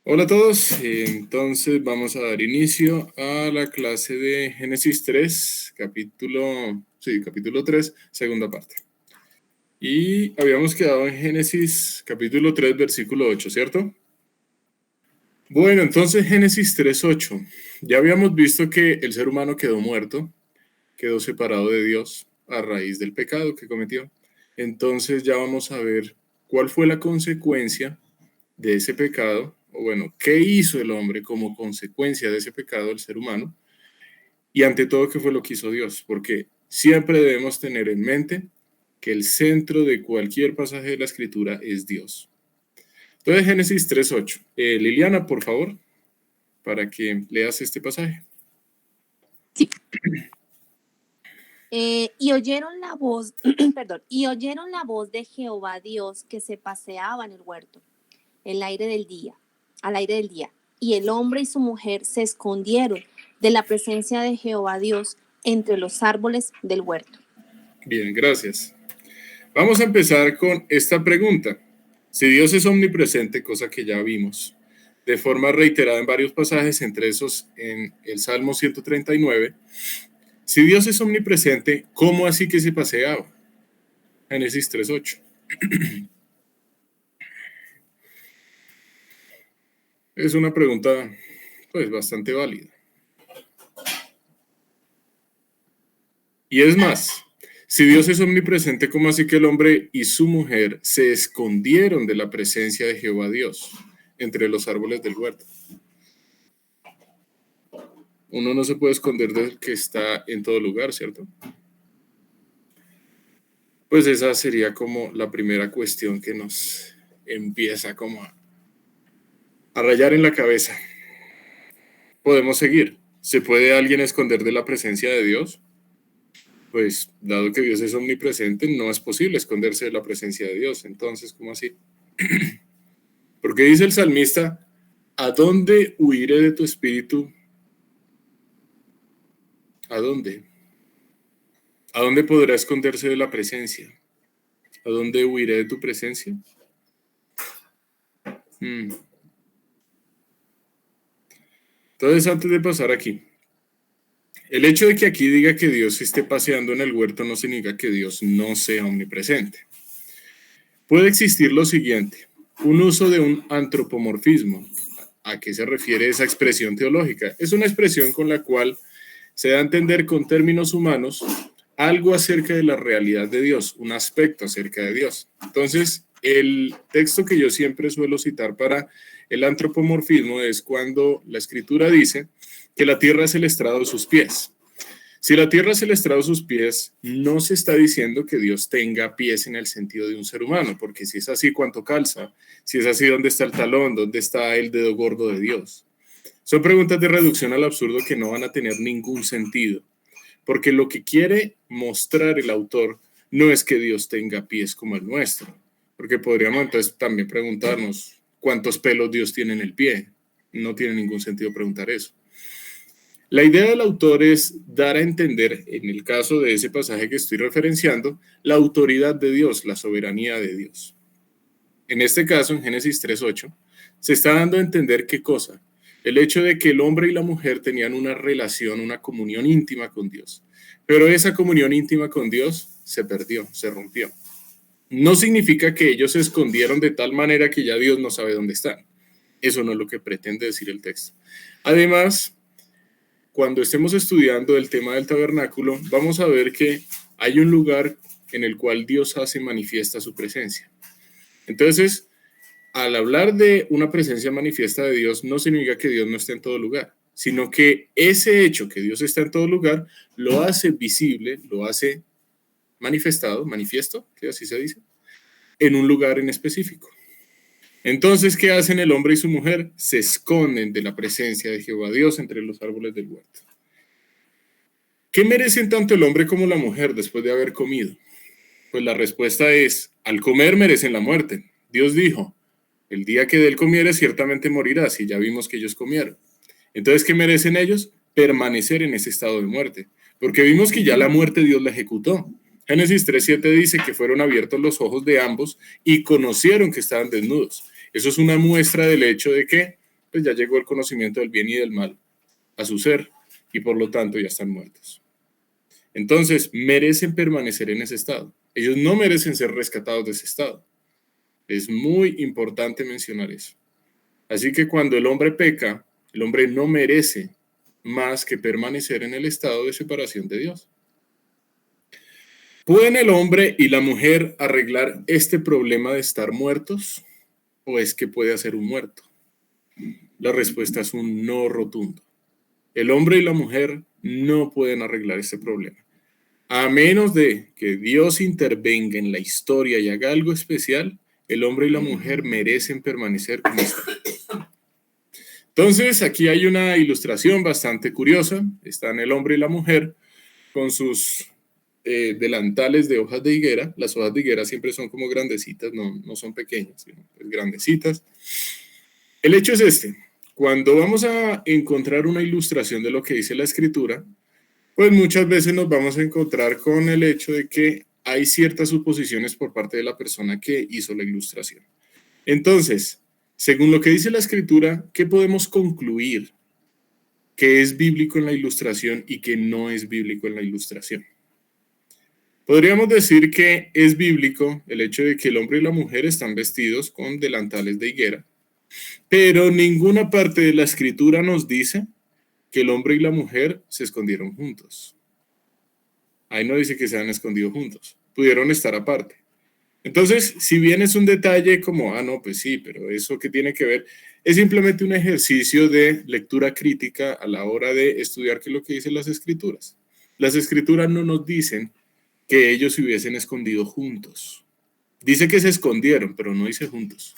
Hola a todos, entonces vamos a dar inicio a la clase de Génesis 3, capítulo 3, segunda parte. Y habíamos quedado en Génesis capítulo 3, versículo 8, ¿cierto? Bueno, entonces Génesis 3, 8. Ya habíamos visto que el ser humano quedó muerto, quedó separado de Dios a raíz del pecado que cometió. Entonces ya vamos a ver cuál fue la consecuencia de ese pecado, o bueno, qué hizo el hombre como consecuencia de ese pecado del ser humano, y ante todo qué fue lo que hizo Dios, porque siempre debemos tener en mente que el centro de cualquier pasaje de la escritura es Dios. Entonces, Génesis 3:8. Liliana, por favor, para que leas este pasaje. Sí. Y oyeron la voz, y oyeron la voz de Jehová Dios que se paseaba en el huerto, al aire del día. Y el hombre y su mujer se escondieron de la presencia de Jehová Dios entre los árboles del huerto. Bien, gracias. Vamos a empezar con esta pregunta. Si Dios es omnipresente, cosa que ya vimos, de forma reiterada en varios pasajes, entre esos en el Salmo 139, si Dios es omnipresente, ¿cómo así que se paseaba? Génesis 3:8. Es una pregunta, pues, bastante válida. Y es más, si Dios es omnipresente, ¿cómo así que el hombre y su mujer se escondieron de la presencia de Jehová Dios entre los árboles del huerto? Uno no se puede esconder del que está en todo lugar, ¿cierto? Pues esa sería como la primera cuestión que nos empieza como a rayar en la cabeza. Podemos seguir. ¿Se puede alguien esconder de la presencia de Dios? Pues dado que Dios es omnipresente, no es posible esconderse de la presencia de Dios. Entonces, ¿cómo así? Porque dice el salmista, ¿a dónde huiré de tu espíritu? ¿A dónde? ¿A dónde podrá esconderse de la presencia? ¿A dónde huiré de tu presencia? Entonces, antes de pasar aquí, el hecho de que aquí diga que Dios esté paseando en el huerto no significa que Dios no sea omnipresente. Puede existir lo siguiente, un uso de un antropomorfismo. ¿A qué se refiere esa expresión teológica? Es una expresión con la cual se da a entender con términos humanos algo acerca de la realidad de Dios, un aspecto acerca de Dios. Entonces, el texto que yo siempre suelo citar para el antropomorfismo es cuando la escritura dice que la tierra es el estrado de sus pies. Si la tierra es el estrado de sus pies, no se está diciendo que Dios tenga pies en el sentido de un ser humano, porque si es así, ¿cuánto calza? Si es así, ¿dónde está el talón? ¿Dónde está el dedo gordo de Dios? Son preguntas de reducción al absurdo que no van a tener ningún sentido, porque lo que quiere mostrar el autor no es que Dios tenga pies como el nuestro, porque podríamos entonces también preguntarnos cuántos pelos Dios tiene en el pie. No tiene ningún sentido preguntar eso. La idea del autor es dar a entender, en el caso de ese pasaje que estoy referenciando, la autoridad de Dios, la soberanía de Dios. En este caso, en Génesis 3:8, se está dando a entender qué cosa. El hecho de que el hombre y la mujer tenían una relación, una comunión íntima con Dios. Pero esa comunión íntima con Dios se perdió, se rompió. No significa que ellos se escondieron de tal manera que ya Dios no sabe dónde están. Eso no es lo que pretende decir el texto. Además, cuando estemos estudiando el tema del tabernáculo, vamos a ver que hay un lugar en el cual Dios hace manifiesta su presencia. Entonces, al hablar de una presencia manifiesta de Dios, no significa que Dios no esté en todo lugar, sino que ese hecho que Dios está en todo lugar lo hace visible, lo hace manifestado, manifiesto, que así se dice, en un lugar en específico. Entonces, ¿qué hacen el hombre y su mujer? Se esconden de la presencia de Jehová Dios entre los árboles del huerto. ¿Qué merecen tanto el hombre como la mujer después de haber comido? Pues la respuesta es, al comer merecen la muerte. Dios dijo, el día que de él comieres ciertamente morirás, y ya vimos que ellos comieron. Entonces, ¿qué merecen ellos? Permanecer en ese estado de muerte, porque vimos que ya la muerte Dios la ejecutó. Génesis 3:7 dice que fueron abiertos los ojos de ambos y conocieron que estaban desnudos. Eso es una muestra del hecho de que pues ya llegó el conocimiento del bien y del mal a su ser y por lo tanto ya están muertos. Entonces, merecen permanecer en ese estado. Ellos no merecen ser rescatados de ese estado. Es muy importante mencionar eso. Así que cuando el hombre peca, el hombre no merece más que permanecer en el estado de separación de Dios. ¿Pueden el hombre y la mujer arreglar este problema de estar muertos? ¿O es que puede hacer un muerto? La respuesta es un no rotundo. El hombre y la mujer no pueden arreglar este problema. A menos de que Dios intervenga en la historia y haga algo especial, el hombre y la mujer merecen permanecer como están. Entonces, aquí hay una ilustración bastante curiosa. Están el hombre y la mujer con sus delantales de hojas de higuera. Las hojas de higuera siempre son como grandecitas, no son pequeñas, sino grandecitas. El hecho es este. Cuando vamos a encontrar una ilustración de lo que dice la Escritura, pues muchas veces nos vamos a encontrar con el hecho de que hay ciertas suposiciones por parte de la persona que hizo la ilustración. Entonces, según lo que dice la Escritura, ¿qué podemos concluir que es bíblico en la ilustración y que no es bíblico en la ilustración? Podríamos decir que es bíblico el hecho de que el hombre y la mujer están vestidos con delantales de higuera, pero ninguna parte de la Escritura nos dice que el hombre y la mujer se escondieron juntos. Ahí no dice que se han escondido juntos, pudieron estar aparte. Entonces, si bien es un detalle como, no, pues sí, pero eso que tiene que ver, es simplemente un ejercicio de lectura crítica a la hora de estudiar qué es lo que dicen las Escrituras. Las Escrituras no nos dicen que ellos se hubiesen escondido juntos. Dice que se escondieron, pero no dice juntos.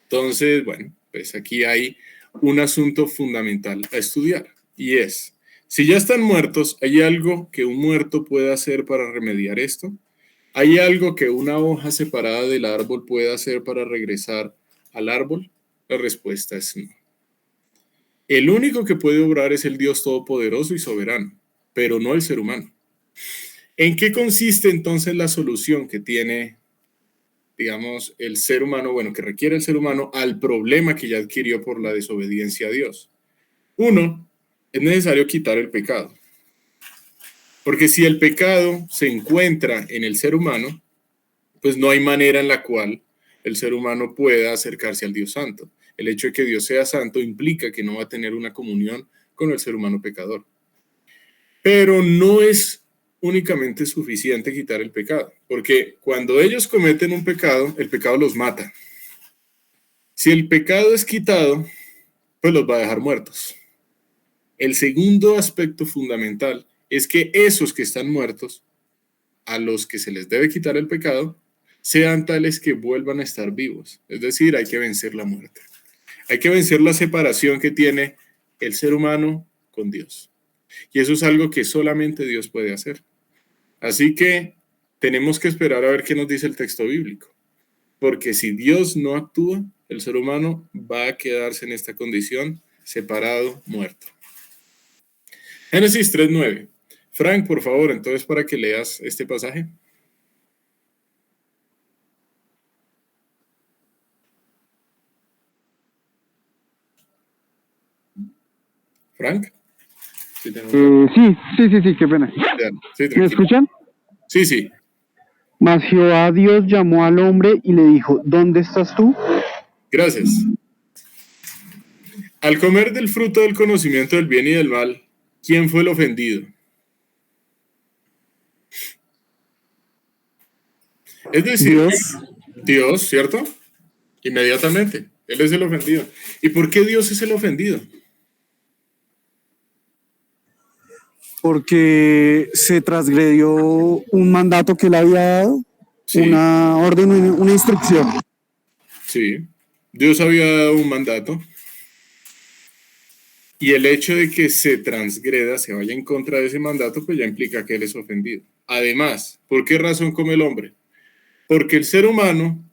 Entonces, bueno, pues aquí hay un asunto fundamental a estudiar y es, si ya están muertos, ¿hay algo que un muerto pueda hacer para remediar esto? ¿Hay algo que una hoja separada del árbol pueda hacer para regresar al árbol? La respuesta es no. El único que puede obrar es el Dios Todopoderoso y Soberano, pero no el ser humano. ¿En qué consiste entonces la solución que tiene, digamos, el ser humano, bueno, que requiere el ser humano al problema que ya adquirió por la desobediencia a Dios? Uno, es necesario quitar el pecado. Porque si el pecado se encuentra en el ser humano, pues no hay manera en la cual el ser humano pueda acercarse al Dios Santo. El hecho de que Dios sea santo implica que no va a tener una comunión con el ser humano pecador. Pero no es únicamente suficiente quitar el pecado, porque cuando ellos cometen un pecado, el pecado los mata. Si el pecado es quitado, pues los va a dejar muertos. El segundo aspecto fundamental es que esos que están muertos, a los que se les debe quitar el pecado, sean tales que vuelvan a estar vivos. Es decir, hay que vencer la muerte. Hay que vencer la separación que tiene el ser humano con Dios. Y eso es algo que solamente Dios puede hacer. Así que tenemos que esperar a ver qué nos dice el texto bíblico. Porque si Dios no actúa, el ser humano va a quedarse en esta condición, separado, muerto. Génesis 3:9. Frank, por favor, entonces para que leas este pasaje. Frank. Sí, qué pena. Sí, ¿Me escuchan? Sí. Mas Jehová Dios llamó al hombre y le dijo, ¿dónde estás tú? Gracias. Al comer del fruto del conocimiento del bien y del mal, ¿quién fue el ofendido? Es decir, Dios, ¿cierto? Inmediatamente. Él es el ofendido. ¿Y por qué Dios es el ofendido? Porque se transgredió un mandato que él había dado, sí. Una orden, una instrucción. Sí, Dios había dado un mandato. Y el hecho de que se transgreda, se vaya en contra de ese mandato, pues ya implica que él es ofendido. Además, ¿por qué razón come el hombre? Porque el ser humano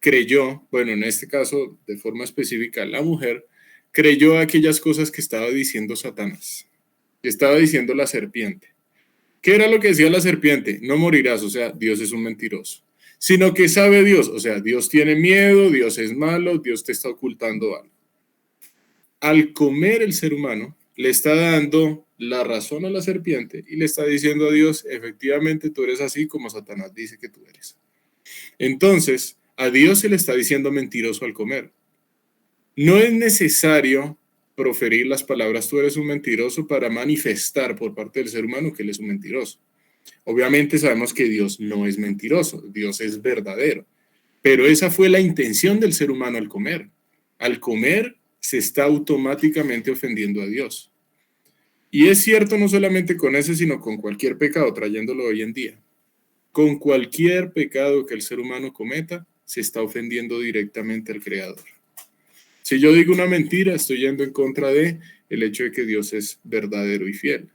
creyó, bueno, en este caso, de forma específica, la mujer, creyó aquellas cosas que estaba diciendo Satanás, que estaba diciendo la serpiente. ¿Qué era lo que decía la serpiente? No morirás, o sea, Dios es un mentiroso. Sino que sabe Dios, o sea, Dios tiene miedo, Dios es malo, Dios te está ocultando algo. al comer el ser humano, le está dando la razón a la serpiente y le está diciendo a Dios, efectivamente tú eres así como Satanás dice que tú eres. Entonces, a Dios se le está diciendo mentiroso al comer. No es necesario proferir las palabras tú eres un mentiroso para manifestar por parte del ser humano que él es un mentiroso. Obviamente sabemos que Dios no es mentiroso, Dios es verdadero, pero esa fue la intención del ser humano al comer. Al comer se está automáticamente ofendiendo a Dios. Y es cierto no solamente con ese, sino con cualquier pecado, trayéndolo hoy en día. Con cualquier pecado que el ser humano cometa, se está ofendiendo directamente al Creador. Si yo digo una mentira, estoy yendo en contra de el hecho de que Dios es verdadero y fiel.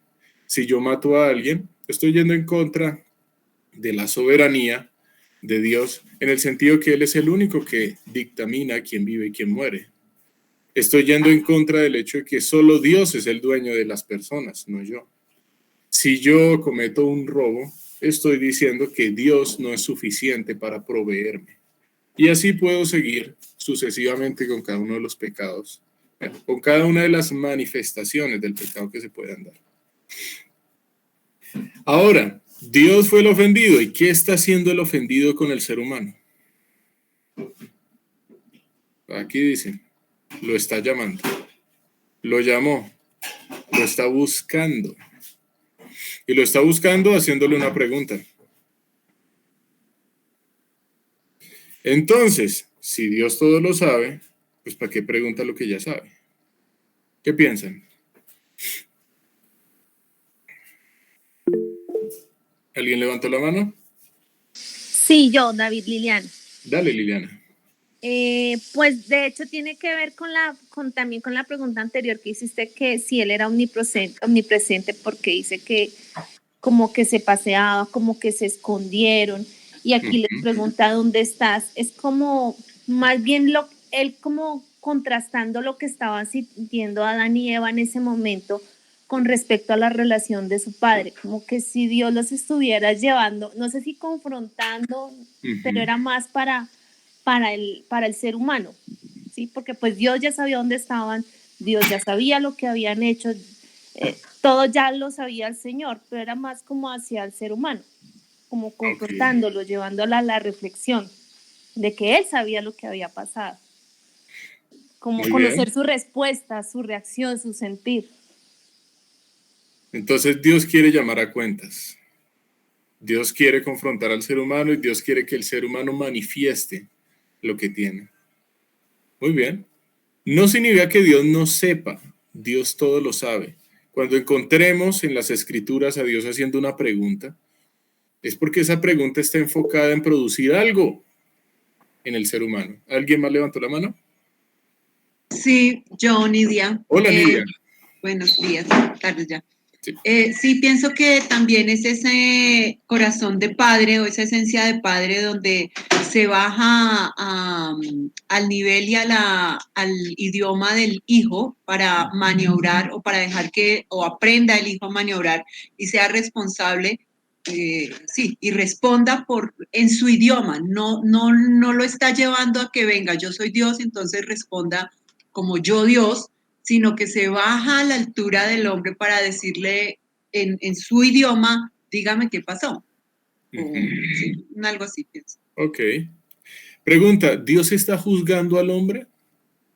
Si yo mato a alguien, estoy yendo en contra de la soberanía de Dios, en el sentido que Él es el único que dictamina quién vive y quién muere. Estoy yendo en contra del hecho de que solo Dios es el dueño de las personas, no yo. Si yo cometo un robo, estoy diciendo que Dios no es suficiente para proveerme. Y así puedo seguir sucesivamente con cada uno de los pecados, con cada una de las manifestaciones del pecado que se puedan dar. Ahora, Dios fue el ofendido. ¿Y qué está haciendo el ofendido con el ser humano? Aquí dice, lo está llamando, lo llamó, lo está buscando. Y lo está buscando haciéndole una pregunta. Entonces, si Dios todo lo sabe, pues ¿para qué pregunta lo que ya sabe? ¿Qué piensan? ¿Alguien levantó la mano? Sí, yo, David Liliana. Dale, Liliana. Pues de hecho tiene que ver también con la pregunta anterior que hiciste, que si él era omnipresente, porque dice que como que se paseaba, como que se escondieron, y aquí les pregunta dónde estás. Es como más bien él como contrastando lo que estaban sintiendo Adán y Eva en ese momento con respecto a la relación de su padre, como que si Dios los estuviera llevando, no sé si confrontando, pero era más para el ser humano, ¿sí? Porque pues Dios ya sabía dónde estaban, Dios ya sabía lo que habían hecho, todo ya lo sabía el Señor, pero era más como hacia el ser humano, como confrontándolo, llevándolo a la reflexión de que él sabía lo que había pasado, como Muy conocer bien. su respuesta, su reacción, su sentir. Entonces Dios quiere llamar a cuentas. Dios quiere confrontar al ser humano y Dios quiere que el ser humano manifieste lo que tiene. Muy bien. No significa que Dios no sepa, Dios todo lo sabe. Cuando encontremos en las escrituras a Dios haciendo una pregunta, es porque esa pregunta está enfocada en producir algo en el ser humano. ¿Alguien más levantó la mano? Sí, yo, Nidia. Hola, Nidia. Buenos días, tardes ya. Sí. Sí, pienso que también es ese corazón de padre o esa esencia de padre donde se baja al nivel y al idioma del hijo para maniobrar o para dejar o aprenda el hijo a maniobrar y sea responsable, sí, y responda en su idioma. No lo está llevando a que venga, yo soy Dios, entonces responda como yo Dios, sino que se baja a la altura del hombre para decirle en su idioma, dígame qué pasó. Sí, algo así pienso. Ok. Pregunta, ¿Dios está juzgando al hombre?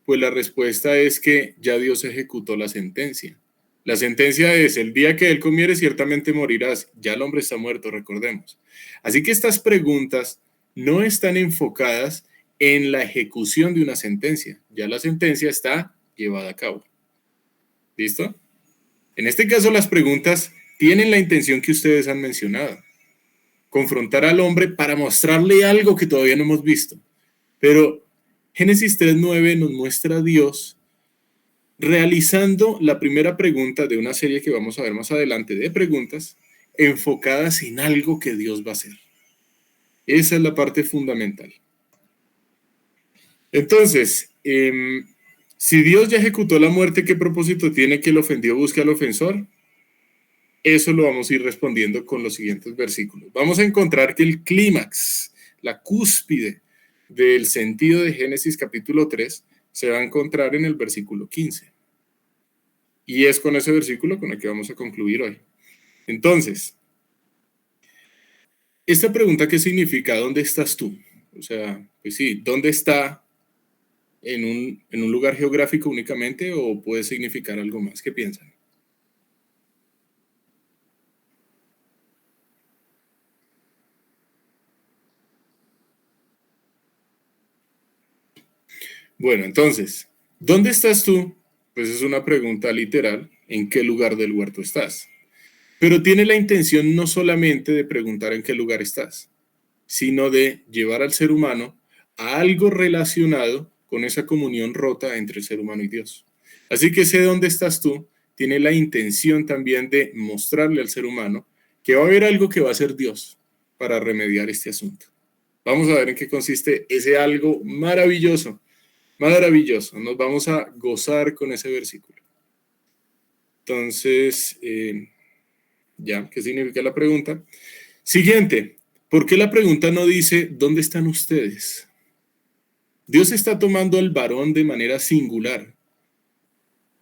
Pues la respuesta es que ya Dios ejecutó la sentencia. La sentencia es, el día que él comiere ciertamente morirás. Ya el hombre está muerto, recordemos. Así que estas preguntas no están enfocadas en la ejecución de una sentencia. Ya la sentencia está llevada a cabo. ¿Listo? En este caso, las preguntas tienen la intención que ustedes han mencionado. Confrontar al hombre para mostrarle algo que todavía no hemos visto. Pero Génesis 3:9 nos muestra a Dios realizando la primera pregunta de una serie que vamos a ver más adelante de preguntas enfocadas en algo que Dios va a hacer. Esa es la parte fundamental. Entonces, si Dios ya ejecutó la muerte, ¿qué propósito tiene que el ofendido busque al ofensor? Eso lo vamos a ir respondiendo con los siguientes versículos. Vamos a encontrar que el clímax, la cúspide del sentido de Génesis capítulo 3, se va a encontrar en el versículo 15. Y es con ese versículo con el que vamos a concluir hoy. Entonces, esta pregunta, ¿qué significa? ¿Dónde estás tú? O sea, pues sí, ¿dónde está en un lugar geográfico únicamente o puede significar algo más? ¿Qué piensan? Bueno, entonces, ¿dónde estás tú? Pues es una pregunta literal, ¿en qué lugar del huerto estás? Pero tiene la intención no solamente de preguntar en qué lugar estás, sino de llevar al ser humano a algo relacionado con esa comunión rota entre el ser humano y Dios. Así que sé dónde estás tú, tiene la intención también de mostrarle al ser humano que va a haber algo que va a ser Dios para remediar este asunto. Vamos a ver en qué consiste ese algo maravilloso, maravilloso. Nos vamos a gozar con ese versículo. Entonces, ya, ¿qué significa la pregunta? Siguiente, ¿por qué la pregunta no dice ¿dónde están ustedes? Dios está tomando al varón de manera singular.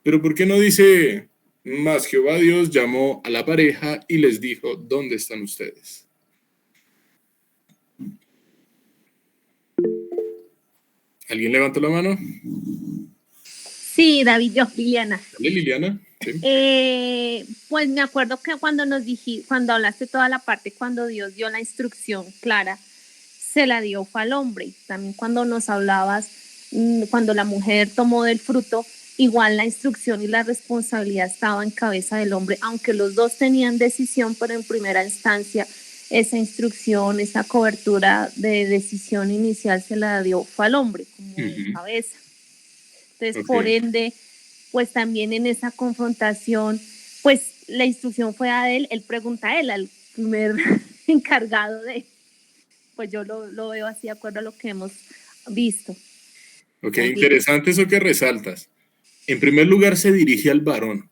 Pero ¿por qué no dice más Jehová Dios llamó a la pareja y les dijo ¿dónde están ustedes? ¿Alguien levanta la mano? Sí, David, yo, Liliana. ¿Dale, Liliana? Sí. Pues me acuerdo que cuando hablaste toda la parte, cuando Dios dio la instrucción clara, se la dio fue al hombre. También cuando nos hablabas, cuando la mujer tomó del fruto, igual la instrucción y la responsabilidad estaba en cabeza del hombre, aunque los dos tenían decisión, pero en primera instancia esa instrucción, esa cobertura de decisión inicial se la dio fue al hombre como cabeza. Entonces, por ende, pues también en esa confrontación, pues la instrucción fue a él pregunta a él, al primer encargado de, pues yo lo veo así de acuerdo a lo que hemos visto. Ok, interesante eso que resaltas. En primer lugar, se dirige al varón.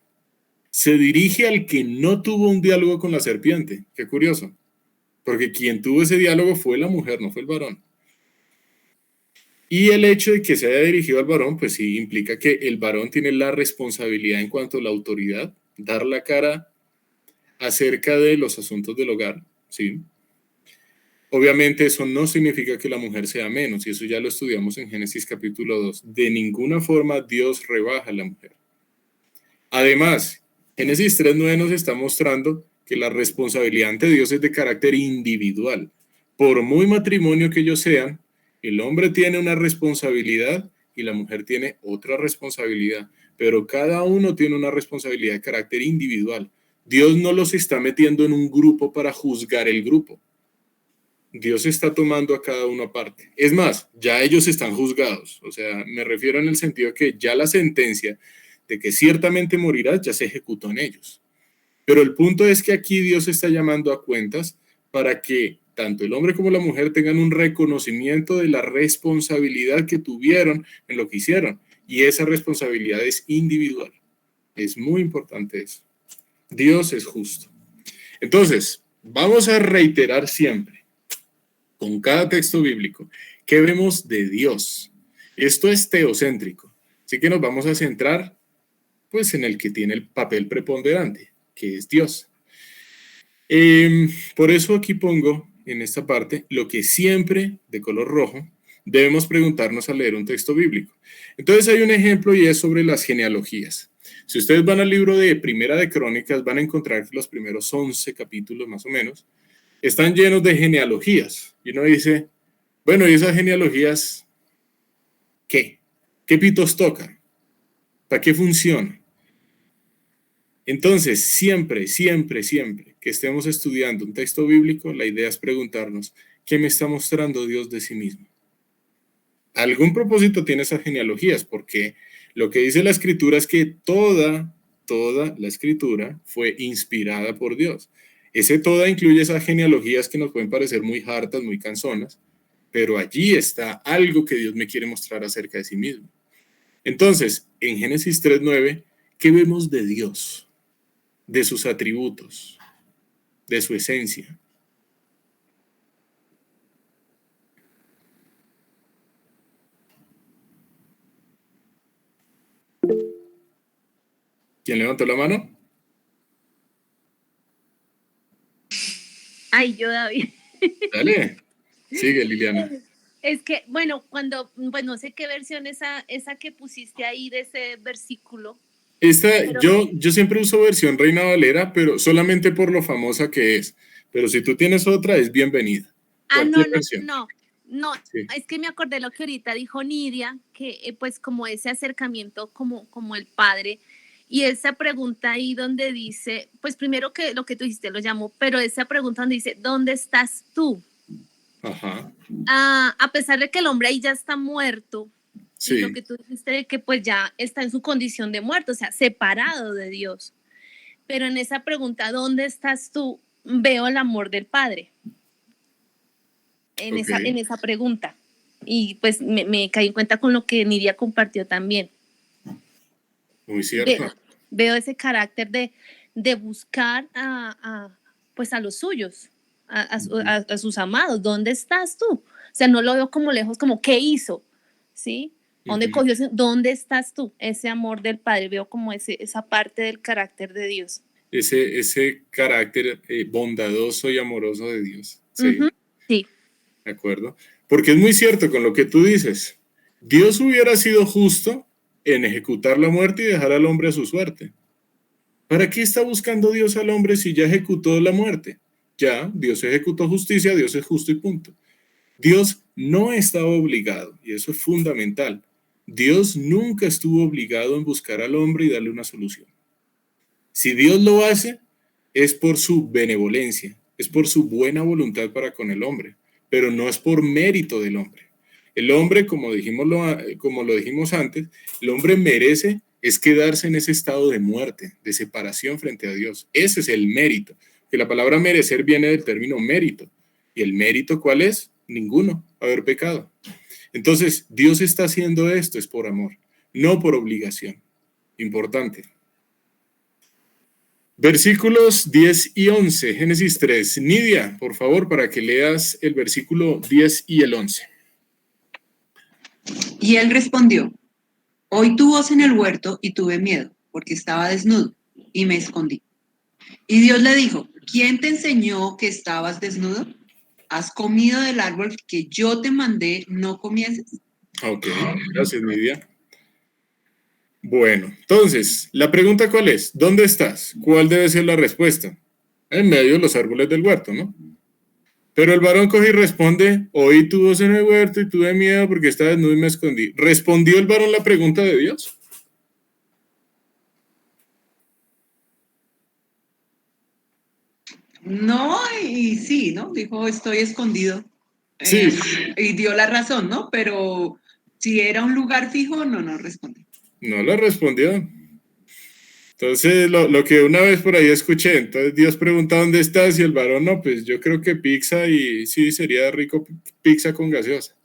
Se dirige al que no tuvo un diálogo con la serpiente. Qué curioso. Porque quien tuvo ese diálogo fue la mujer, no fue el varón. Y el hecho de que se haya dirigido al varón, pues sí implica que el varón tiene la responsabilidad en cuanto a la autoridad, dar la cara acerca de los asuntos del hogar, ¿sí? Obviamente eso no significa que la mujer sea menos, y eso ya lo estudiamos en Génesis capítulo 2. De ninguna forma Dios rebaja a la mujer. Además, Génesis 3:9 nos está mostrando que la responsabilidad ante Dios es de carácter individual. Por muy matrimonio que ellos sean, el hombre tiene una responsabilidad y la mujer tiene otra responsabilidad, pero cada uno tiene una responsabilidad de carácter individual. Dios no los está metiendo en un grupo para juzgar el grupo. Dios está tomando a cada uno aparte. Es más, ya ellos están juzgados. O sea, me refiero en el sentido que ya la sentencia de que ciertamente morirás ya se ejecutó en ellos. Pero el punto es que aquí Dios está llamando a cuentas para que tanto el hombre como la mujer tengan un reconocimiento de la responsabilidad que tuvieron en lo que hicieron. Y esa responsabilidad es individual. Es muy importante eso. Dios es justo. Entonces, vamos a reiterar siempre, con cada texto bíblico, ¿qué vemos de Dios? Esto es teocéntrico. Así que nos vamos a centrar pues en el que tiene el papel preponderante, que es Dios. Por eso aquí pongo en esta parte lo que siempre, de color rojo, debemos preguntarnos al leer un texto bíblico. Entonces hay un ejemplo y es sobre las genealogías. Si ustedes van al libro de Primera de Crónicas, van a encontrar que los primeros 11 capítulos más o menos están llenos de genealogías. Y uno dice, bueno, ¿y esas genealogías qué? ¿Qué pitos tocan? ¿Para qué funcionan? Entonces, siempre, siempre, siempre que estemos estudiando un texto bíblico, la idea es preguntarnos, ¿qué me está mostrando Dios de sí mismo? Algún propósito tiene esas genealogías, porque lo que dice la Escritura es que toda la Escritura fue inspirada por Dios. Ese toda incluye esas genealogías que nos pueden parecer muy hartas, muy cansonas, pero allí está algo que Dios me quiere mostrar acerca de sí mismo. Entonces, en Génesis 3:9, ¿qué vemos de Dios? De sus atributos, de su esencia. ¿Quién levantó la mano? Ay, yo, David. Dale, sigue, Liliana. Es que, bueno, cuando, pues no sé qué versión esa que pusiste ahí de ese versículo, pero, Yo siempre uso versión Reina Valera, pero solamente por lo famosa que es. Pero si tú tienes otra, es bienvenida. no, Cualquier no, versión. no, no, Sí. es que me acordé lo que ahorita dijo Nidia, que pues como ese acercamiento como el padre, y esa pregunta ahí donde dice, pues primero que lo que tú dijiste lo llamo, pero esa pregunta donde dice, ¿dónde estás tú? Ajá. A pesar de que el hombre ahí ya está muerto, y lo Sí. que tú dijiste de que pues ya está en su condición de muerto, o sea, separado de Dios. Pero en esa pregunta, ¿dónde estás tú? Veo el amor del Padre Ok. en esa pregunta. Y pues me caí en cuenta con lo que Nidia compartió también. Muy Ve, cierto. veo ese carácter de buscar pues a los suyos, a sus amados. ¿Dónde estás tú? O sea, no lo veo como lejos, como ¿qué hizo? ¿Sí? ¿Dónde Ujú. cogió ¿Dónde estás tú? Ese amor del Padre, veo como esa parte del carácter de Dios. Ese carácter bondadoso y amoroso de Dios. Sí, Ujú, sí. de acuerdo. Porque es muy cierto con lo que tú dices. Dios hubiera sido justo en ejecutar la muerte y dejar al hombre a su suerte. ¿Para qué está buscando Dios al hombre si ya ejecutó la muerte? Ya, Dios ejecutó justicia, Dios es justo y punto. Dios no estaba obligado, y eso es fundamental. Dios nunca estuvo obligado en buscar al hombre y darle una solución. Si Dios lo hace, es por su benevolencia, es por su buena voluntad para con el hombre, pero no es por mérito del hombre. El hombre, como lo dijimos antes, el hombre merece es quedarse en ese estado de muerte, de separación frente a Dios. Ese es el mérito. Que la palabra merecer viene del término mérito. ¿Y el mérito cuál es? Ninguno, haber pecado. Entonces, Dios está haciendo esto es por amor, no por obligación. Importante. Versículos 10 y 11, Génesis 3. Nidia, por favor, para que leas el versículo 10 y el 11. Y él respondió, oí tu voz en el huerto y tuve miedo, porque estaba desnudo, y me escondí. Y Dios le dijo, ¿quién te enseñó que estabas desnudo? ¿Has comido del árbol que yo te mandé no comieses? Ok, gracias, Nidia. Bueno, entonces, la pregunta ¿cuál es? ¿Dónde estás? ¿Cuál debe ser la respuesta? En medio de los árboles del huerto, ¿no? Pero el varón coge y responde, oí tu voz en el huerto y tuve miedo porque estaba desnudo y me escondí. ¿Respondió el varón la pregunta de Dios? No, y sí, ¿no? Dijo, estoy escondido. Sí, Y dio la razón, ¿no? Pero si era un lugar fijo, no respondió. no la respondió. Entonces, lo que una vez por ahí escuché, entonces Dios pregunta dónde estás y el varón, no, pues yo creo que pizza y sí, sería rico pizza con gaseosa.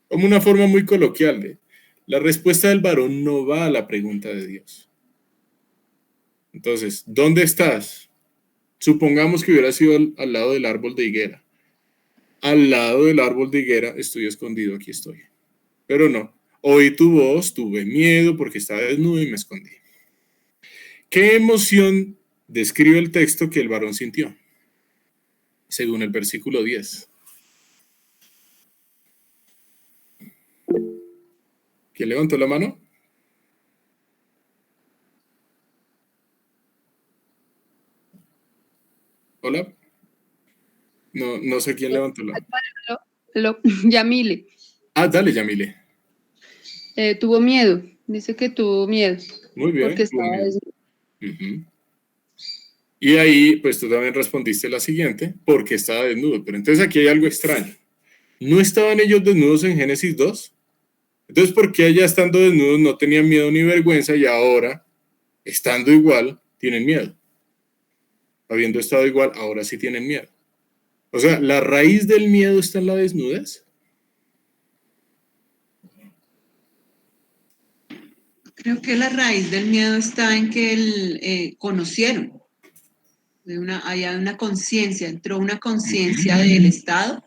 Como una forma muy coloquial de, la respuesta del varón no va a la pregunta de Dios. Entonces, ¿dónde estás? Supongamos que hubiera sido al lado del árbol de higuera. Al lado del árbol de higuera estoy escondido, aquí estoy. Pero no, oí tu voz, tuve miedo porque estaba desnudo y me escondí. ¿Qué emoción describe el texto que el varón sintió? Según el versículo 10. ¿Quién levantó la mano? Hola. No, no sé quién levantó la mano. Yamile, Ah, dale, Yamile. tuvo miedo, dice que tuvo miedo Muy porque bien, tuvo estaba miedo. desnudo. Ujú. Y ahí, pues tú también respondiste la siguiente, porque estaba desnudo. Pero entonces aquí hay algo extraño. ¿No estaban ellos desnudos en Génesis 2? Entonces, ¿por qué allá estando desnudos no tenían miedo ni vergüenza y ahora, estando igual, tienen miedo? Habiendo estado igual, ahora sí tienen miedo. O sea, la raíz del miedo está en la desnudez. Creo que la raíz del miedo está en que conocieron, hay una conciencia, entró una conciencia del Estado,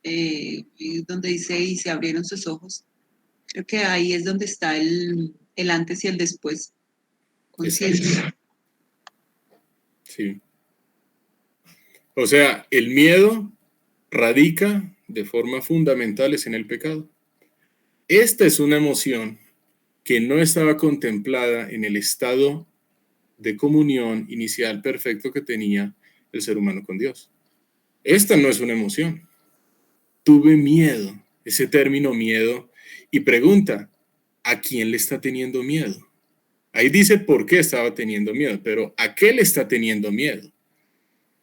y donde dice, y se abrieron sus ojos. Creo que ahí es donde está el antes y el después. conciencia. Sí. O sea, el miedo radica de forma fundamental en el pecado. Esta es una emoción que no estaba contemplada en el estado de comunión inicial perfecto que tenía el ser humano con Dios. Esta no es una emoción. Tuve miedo, ese término miedo, y pregunta, ¿a quién le está teniendo miedo? Ahí dice por qué estaba teniendo miedo, pero ¿a qué le está teniendo miedo?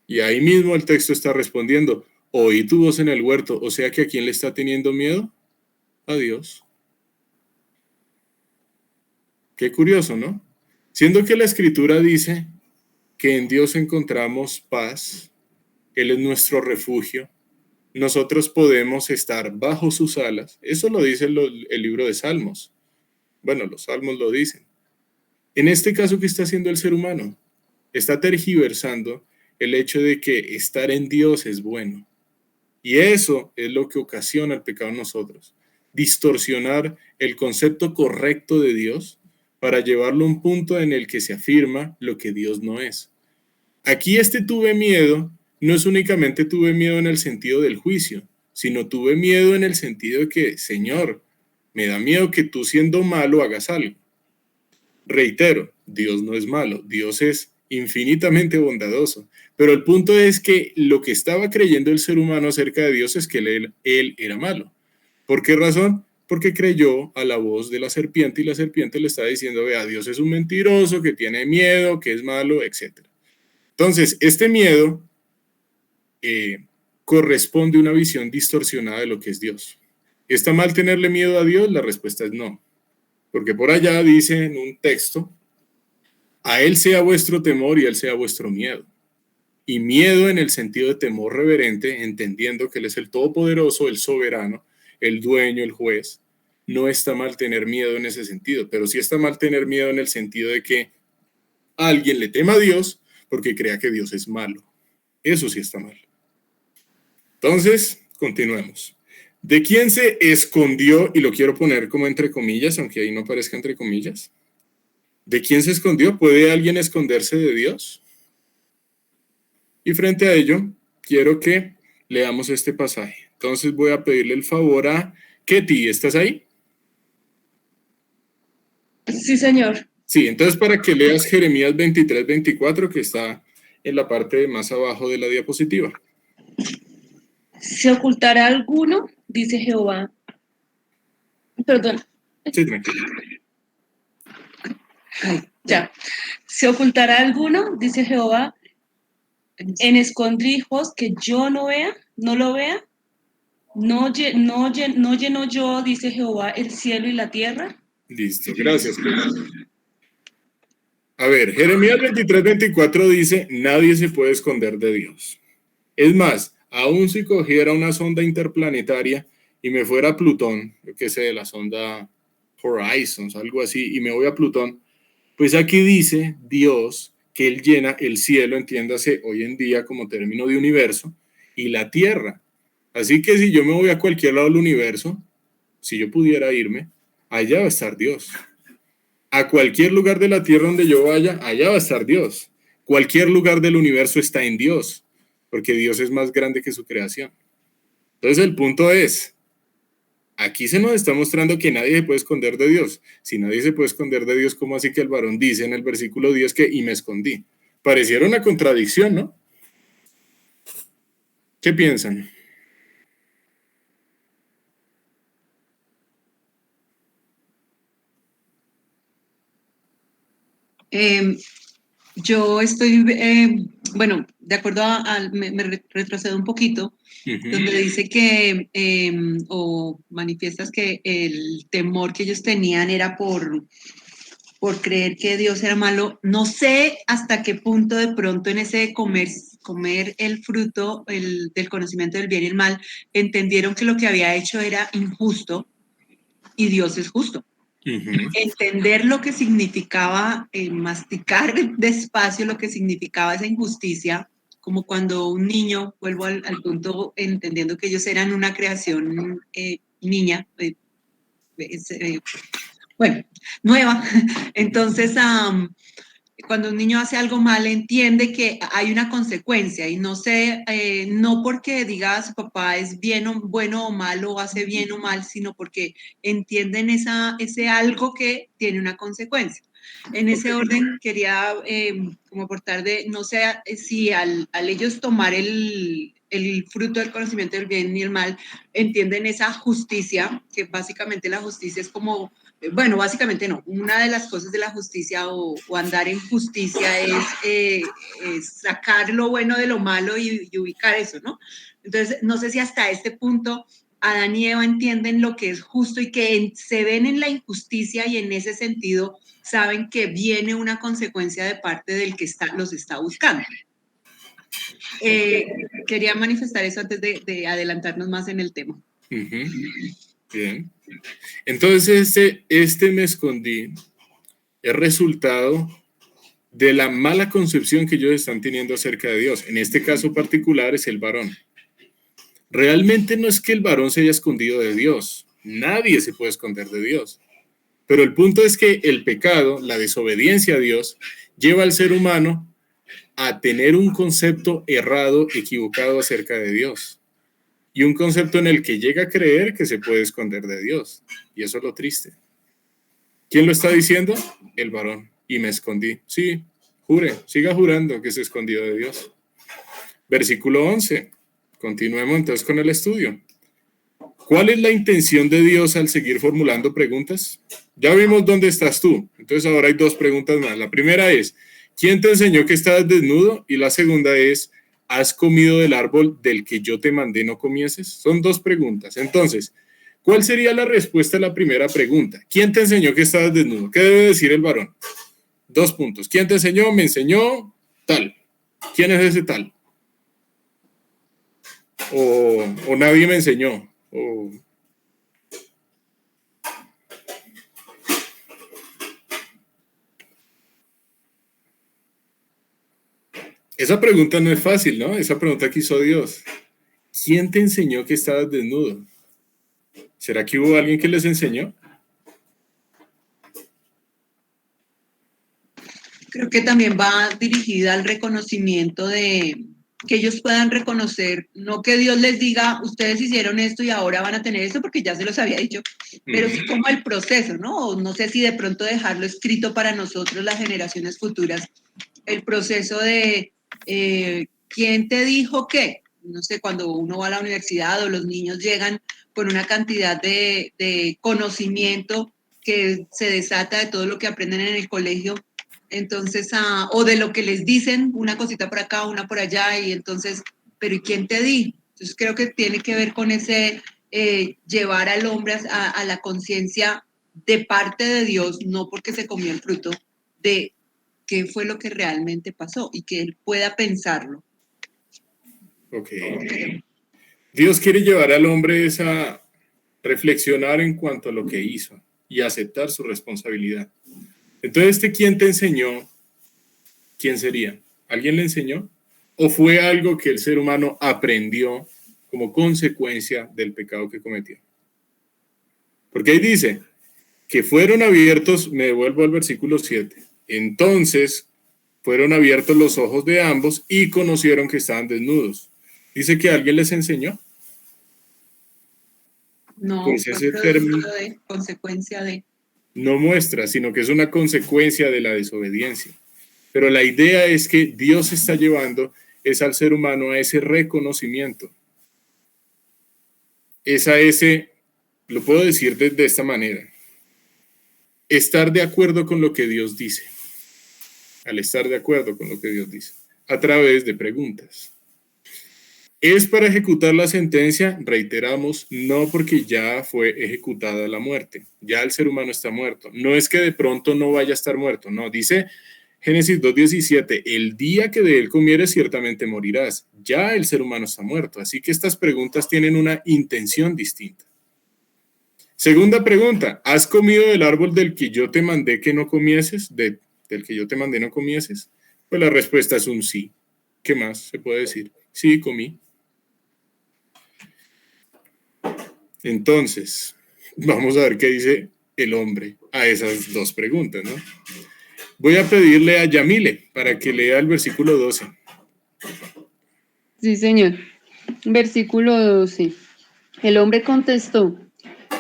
Y ahí mismo el texto está respondiendo, oí tu voz en el huerto, o sea que ¿a quién le está teniendo miedo? A Dios. Qué curioso, ¿no? Siendo que la Escritura dice que en Dios encontramos paz, Él es nuestro refugio, nosotros podemos estar bajo sus alas, eso lo dice el libro de Salmos. Bueno, los Salmos lo dicen. En este caso, ¿qué está haciendo el ser humano? Está tergiversando el hecho de que estar en Dios es bueno. Y eso es lo que ocasiona el pecado en nosotros. Distorsionar el concepto correcto de Dios para llevarlo a un punto en el que se afirma lo que Dios no es. Aquí tuve miedo, no es únicamente tuve miedo en el sentido del juicio, sino tuve miedo en el sentido de que, Señor, me da miedo que tú siendo malo hagas algo. Reitero, Dios no es malo, Dios es infinitamente bondadoso, pero el punto es que lo que estaba creyendo el ser humano acerca de Dios es que él era malo. ¿Por qué razón? Porque creyó a la voz de la serpiente y la serpiente le está diciendo, vea, Dios es un mentiroso, que tiene miedo, que es malo, etc. Entonces, este miedo corresponde a una visión distorsionada de lo que es Dios. ¿Está mal tenerle miedo a Dios? La respuesta es no. Porque por allá dice en un texto, a Él sea vuestro temor y Él sea vuestro miedo. Y miedo en el sentido de temor reverente, entendiendo que Él es el todopoderoso, el soberano, el dueño, el juez. No está mal tener miedo en ese sentido, pero sí está mal tener miedo en el sentido de que alguien le tema a Dios porque crea que Dios es malo. Eso sí está mal. Entonces, continuemos. ¿De quién se escondió? Y lo quiero poner como entre comillas, aunque ahí no aparezca entre comillas. ¿De quién se escondió? ¿Puede alguien esconderse de Dios? Y frente a ello, quiero que leamos este pasaje. Entonces voy a pedirle el favor a Ketty. ¿Estás ahí? Sí, señor. Sí, entonces para que leas Jeremías 23-24, que está en la parte más abajo de la diapositiva. ¿Se ocultará alguno? Dice Jehová. Perdón. Sí, tranquilo. Ay, ya. ¿Se ocultará alguno? Dice Jehová. En escondrijos que yo no vea, no lo vea. No lleno yo, dice Jehová, el cielo y la tierra. Listo, gracias. A ver, Jeremías 23-24 dice, nadie se puede esconder de Dios. Es más, aún si cogiera una sonda interplanetaria y me fuera a Plutón, yo qué sé, la sonda Horizons, algo así, y me voy a Plutón, pues aquí dice Dios que Él llena el cielo, entiéndase hoy en día como término de universo, y la tierra. Así que si yo me voy a cualquier lado del universo, si yo pudiera irme, allá va a estar Dios. A cualquier lugar de la tierra donde yo vaya, allá va a estar Dios. Cualquier lugar del universo está en Dios, porque Dios es más grande que su creación. Entonces el punto es, aquí se nos está mostrando que nadie se puede esconder de Dios. Si nadie se puede esconder de Dios, ¿cómo así que el varón dice en el versículo 10 que y me escondí? Pareciera una contradicción, ¿no? ¿Qué piensan? Yo estoy, bueno, de acuerdo me retrocedo un poquito, donde dice que, o manifiestas que el temor que ellos tenían era por creer que Dios era malo. No sé hasta qué punto de pronto en ese comer el fruto del conocimiento del bien y el mal, entendieron que lo que había hecho era injusto y Dios es justo. Entender lo que significaba masticar despacio, lo que significaba esa injusticia, como cuando un niño, vuelvo al punto, entendiendo que ellos eran una creación niña, bueno, nueva. Entonces, cuando un niño hace algo mal, entiende que hay una consecuencia y no sé, no porque diga su papá es bien o, bueno o malo, o hace bien o mal, sino porque entienden ese algo que tiene una consecuencia. En ese orden quería como aportar de, no sé si al ellos tomar el fruto del conocimiento del bien y el mal, entienden esa justicia, que básicamente la justicia es como, bueno, básicamente no, una de las cosas de la justicia o andar en justicia es sacar lo bueno de lo malo y ubicar eso, ¿no? Entonces, no sé si hasta este punto Adán y Eva entienden lo que es justo y que se ven en la injusticia y en ese sentido saben que viene una consecuencia de parte del que los está buscando. Quería manifestar eso antes de adelantarnos más en el tema. Bien. Entonces, este me escondí es resultado de la mala concepción que ellos están teniendo acerca de Dios. En este caso particular es el varón. Realmente no es que el varón se haya escondido de Dios. Nadie se puede esconder de Dios. Pero el punto es que el pecado, la desobediencia a Dios, lleva al ser humano a tener un concepto errado, equivocado acerca de Dios. Y un concepto en el que llega a creer que se puede esconder de Dios. Y eso es lo triste. ¿Quién lo está diciendo? El varón. Y me escondí. Sí, jure, siga jurando que se escondió de Dios. Versículo 11. Continuemos entonces con el estudio. ¿Cuál es la intención de Dios al seguir formulando preguntas? Ya vimos dónde estás tú. Entonces ahora hay dos preguntas más. La primera es, ¿quién te enseñó que estabas desnudo? Y la segunda es, ¿has comido del árbol del que yo te mandé no comieses? Son dos preguntas. Entonces, ¿cuál sería la respuesta a la primera pregunta? ¿Quién te enseñó que estabas desnudo? ¿Qué debe decir el varón? 2 puntos. ¿Quién te enseñó? Me enseñó tal. ¿Quién es ese tal? O nadie me enseñó. Esa pregunta no es fácil, ¿no? Esa pregunta que hizo Dios. ¿Quién te enseñó que estabas desnudo? ¿Será que hubo alguien que les enseñó? Creo que también va dirigida al reconocimiento de que ellos puedan reconocer, no que Dios les diga, ustedes hicieron esto y ahora van a tener esto porque ya se los había dicho, pero sí como el proceso, ¿no? O no sé si de pronto dejarlo escrito para nosotros, las generaciones futuras, el proceso de ¿quién te dijo qué? No sé, cuando uno va a la universidad o los niños llegan con una cantidad de conocimiento que se desata de todo lo que aprenden en el colegio, entonces, o de lo que les dicen, una cosita por acá, una por allá, y entonces, pero ¿y quién te dijo? Entonces creo que tiene que ver con ese llevar al hombre a la conciencia de parte de Dios, no porque se comió el fruto, de qué fue lo que realmente pasó y que él pueda pensarlo. Ok. Dios quiere llevar al hombre a reflexionar en cuanto a lo que hizo y aceptar su responsabilidad. Entonces, ¿quién te enseñó? ¿Quién sería? ¿Alguien le enseñó? ¿O fue algo que el ser humano aprendió como consecuencia del pecado que cometió? Porque ahí dice que fueron abiertos, me devuelvo al versículo 7, entonces fueron abiertos los ojos de ambos y conocieron que estaban desnudos. Dice que alguien les enseñó. No, Pues ese término de consecuencia de... no muestra, sino que es una consecuencia de la desobediencia. Pero la idea es que Dios está llevando es al ser humano a ese reconocimiento. Es a ese, lo puedo decir de esta manera, estar de acuerdo con lo que Dios dice. Al estar de acuerdo con lo que Dios dice, a través de preguntas. ¿Es para ejecutar la sentencia? Reiteramos, no, porque ya fue ejecutada la muerte. Ya el ser humano está muerto. No es que de pronto no vaya a estar muerto. No, dice Génesis 2:17, el día que de él comieres ciertamente morirás. Ya el ser humano está muerto. Así que estas preguntas tienen una intención distinta. Segunda pregunta, ¿has comido del árbol del que yo te mandé que no comieses? Del que yo te mandé no comieses. Pues la respuesta es un sí. ¿Qué más se puede decir? Sí, comí. Entonces, vamos a ver qué dice el hombre a esas dos preguntas, ¿no? Voy a pedirle a Yamile para que lea el versículo 12. Sí, señor. Versículo 12. El hombre contestó,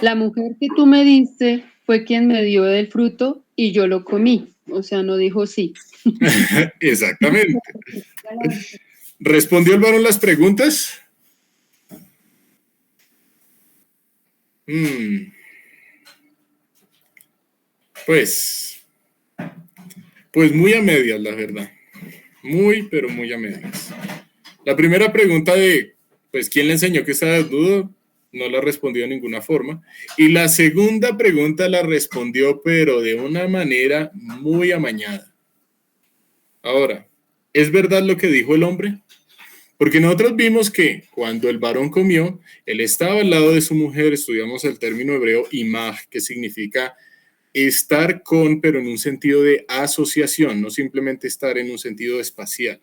la mujer que tú me diste fue quien me dio del fruto y yo lo comí. O sea, no dijo sí. Exactamente. ¿Respondió el varón las preguntas? Pues muy a medias, la verdad. Muy, pero muy a medias. La primera pregunta de, pues, ¿quién le enseñó que estaba desnudo? No la respondió de ninguna forma. Y la segunda pregunta la respondió, pero de una manera muy amañada. Ahora, ¿es verdad lo que dijo el hombre? Porque nosotros vimos que cuando el varón comió, él estaba al lado de su mujer, estudiamos el término hebreo imaj, que significa estar con, pero en un sentido de asociación, no simplemente estar en un sentido espacial,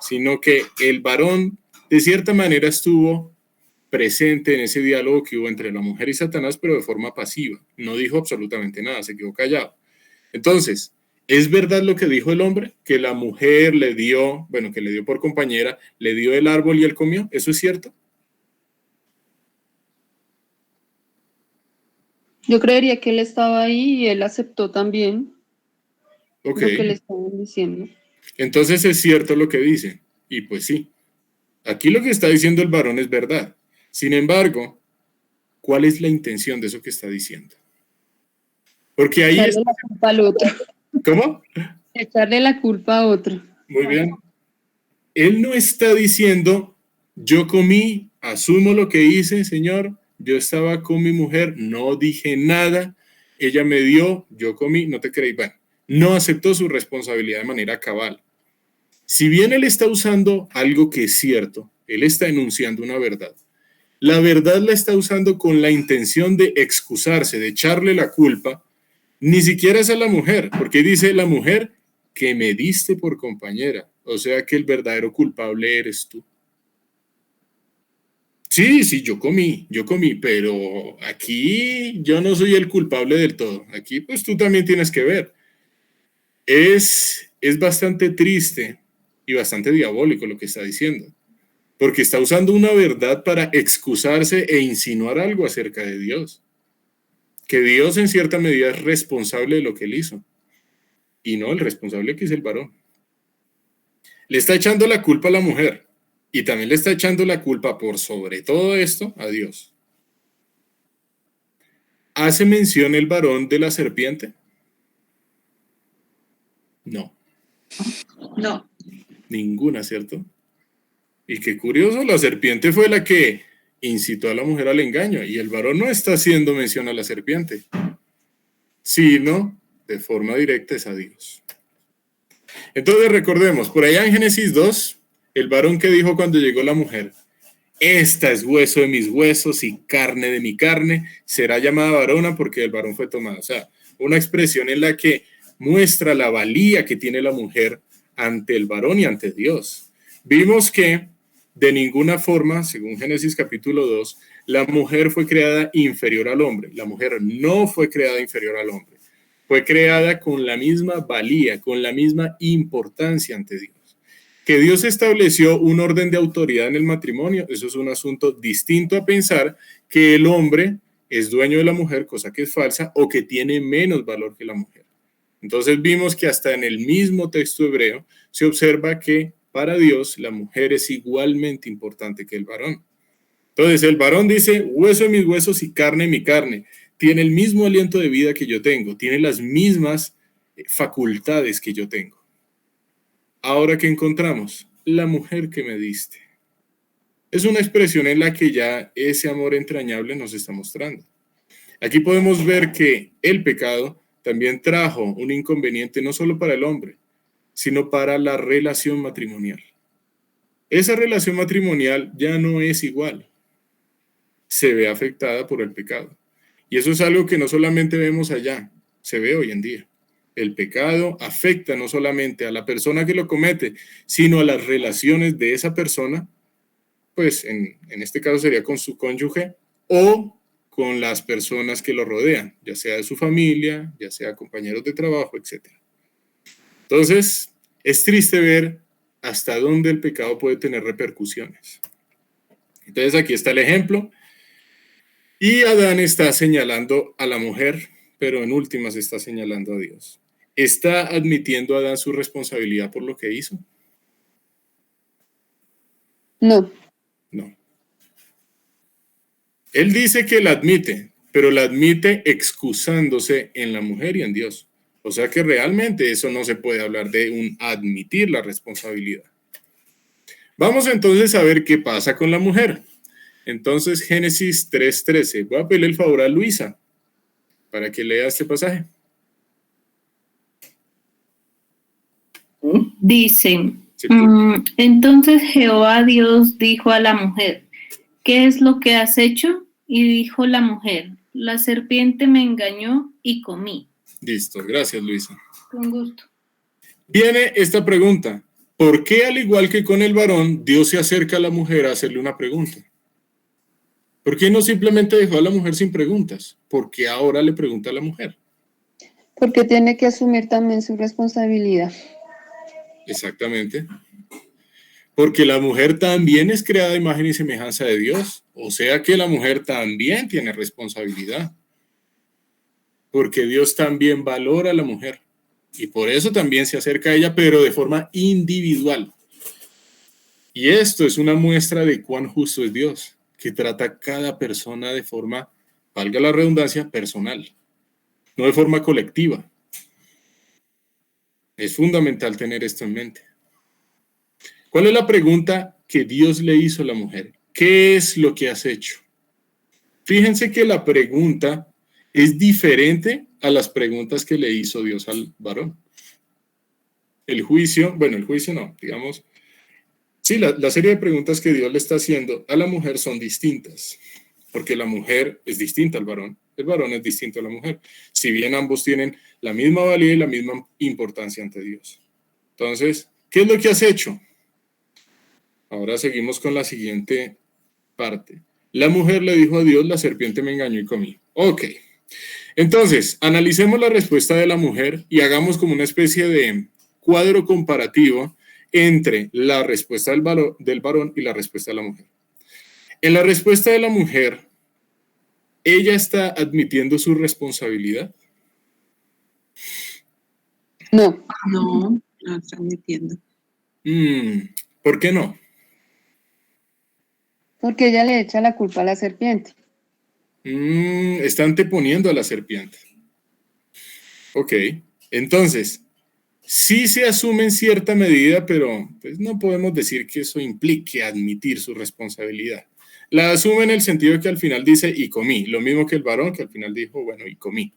sino que el varón de cierta manera estuvo presente en ese diálogo que hubo entre la mujer y Satanás, pero de forma pasiva. No dijo absolutamente nada, se quedó callado. Entonces, ¿es verdad lo que dijo el hombre? Que la mujer le dio, bueno, que le dio por compañera, le dio el árbol y él comió. ¿Eso es cierto? Yo creería que él estaba ahí y él aceptó también Ok. lo que le estaban diciendo. Entonces es cierto lo que dice. Y pues sí. Aquí lo que está diciendo el varón es verdad. Sin embargo, ¿cuál es la intención de eso que está diciendo? Porque ahí Echarle la culpa al otro. ¿Cómo? Echarle la culpa a otro. Muy bien. Él no está diciendo, yo comí, asumo lo que hice, Señor, yo estaba con mi mujer, no dije nada, ella me dio, yo comí, no te creí. Bueno, no aceptó su responsabilidad de manera cabal. Si bien él está usando algo que es cierto, él está enunciando una verdad. La verdad la está usando con la intención de excusarse, de echarle la culpa. Ni siquiera es a la mujer, porque dice la mujer que me diste por compañera. O sea que el verdadero culpable eres tú. Sí, yo comí, pero aquí yo no soy el culpable del todo. Aquí pues tú también tienes que ver. Es bastante triste y bastante diabólico lo que está diciendo, porque está usando una verdad para excusarse e insinuar algo acerca de Dios. Que Dios en cierta medida es responsable de lo que él hizo. Y no, el responsable que es el varón. Le está echando la culpa a la mujer y también le está echando la culpa por sobre todo esto a Dios. ¿Hace mención el varón de la serpiente? No. No. Ninguna, ¿cierto? Y qué curioso, la serpiente fue la que incitó a la mujer al engaño y el varón no está haciendo mención a la serpiente, sino de forma directa es a Dios. Entonces recordemos, por allá en Génesis 2, el varón que dijo cuando llegó la mujer, esta es hueso de mis huesos y carne de mi carne, será llamada varona porque el varón fue tomado. O sea, una expresión en la que muestra la valía que tiene la mujer ante el varón y ante Dios. Vimos que de ninguna forma, según Génesis capítulo 2, la mujer fue creada inferior al hombre. La mujer no fue creada inferior al hombre. Fue creada con la misma valía, con la misma importancia ante Dios. Que Dios estableció un orden de autoridad en el matrimonio, eso es un asunto distinto a pensar que el hombre es dueño de la mujer, cosa que es falsa, o que tiene menos valor que la mujer. Entonces vimos que hasta en el mismo texto hebreo se observa que para Dios la mujer es igualmente importante que el varón. Entonces el varón dice, hueso de mis huesos y carne de mi carne. Tiene el mismo aliento de vida que yo tengo, tiene las mismas facultades que yo tengo. Ahora, ¿qué encontramos? La mujer que me diste. Es una expresión en la que ya ese amor entrañable nos está mostrando. Aquí podemos ver que el pecado también trajo un inconveniente no solo para el hombre, sino para la relación matrimonial. Esa relación matrimonial ya no es igual. Se ve afectada por el pecado. Y eso es algo que no solamente vemos allá, se ve hoy en día. El pecado afecta no solamente a la persona que lo comete, sino a las relaciones de esa persona, pues en este caso sería con su cónyuge o con las personas que lo rodean, ya sea de su familia, ya sea compañeros de trabajo, etc. Entonces, es triste ver hasta dónde el pecado puede tener repercusiones. Entonces, aquí está el ejemplo. Y Adán está señalando a la mujer, pero en últimas está señalando a Dios. ¿Está admitiendo Adán su responsabilidad por lo que hizo? No. No. Él dice que la admite, pero la admite excusándose en la mujer y en Dios. O sea que realmente eso no se puede hablar de un admitir la responsabilidad. Vamos entonces a ver qué pasa con la mujer. Entonces, Génesis 3:13. Voy a pedirle el favor a Luisa para que lea este pasaje. Dice, Sí. entonces Jehová Dios dijo a la mujer, ¿qué es lo que has hecho? Y dijo la mujer, la serpiente me engañó y comí. Listo, gracias Luisa. Con gusto. Viene esta pregunta. ¿Por qué, al igual que con el varón, Dios se acerca a la mujer a hacerle una pregunta? ¿Por qué no simplemente dejó a la mujer sin preguntas? ¿Por qué ahora le pregunta a la mujer? Porque tiene que asumir también su responsabilidad. Exactamente. Porque la mujer también es creada a imagen y semejanza de Dios. O sea que la mujer también tiene responsabilidad. Porque Dios también valora a la mujer. Y por eso también se acerca a ella, pero de forma individual. Y esto es una muestra de cuán justo es Dios, que trata a cada persona de forma, valga la redundancia, personal, no de forma colectiva. Es fundamental tener esto en mente. ¿Cuál es la pregunta que Dios le hizo a la mujer? ¿Qué es lo que has hecho? Fíjense que la pregunta es diferente a las preguntas que le hizo Dios al varón. El juicio no, digamos, sí, la serie de preguntas que Dios le está haciendo a la mujer son distintas, porque la mujer es distinta al varón, el varón es distinto a la mujer, si bien ambos tienen la misma valía y la misma importancia ante Dios. Entonces, ¿qué es lo que has hecho? Ahora seguimos con la siguiente parte. La mujer le dijo a Dios, la serpiente me engañó y comí. Ok. Entonces, analicemos la respuesta de la mujer y hagamos como una especie de cuadro comparativo entre la respuesta del varón y la respuesta de la mujer. En la respuesta de la mujer, ¿ella está admitiendo su responsabilidad? No. No, no está admitiendo. ¿Por qué no? Porque ella le echa la culpa a la serpiente. Está anteponiendo a la serpiente. Ok, entonces, sí se asume en cierta medida, pero pues, no podemos decir que eso implique admitir su responsabilidad. La asume en el sentido de que al final dice, y comí, lo mismo que el varón, que al final dijo, bueno, y comí.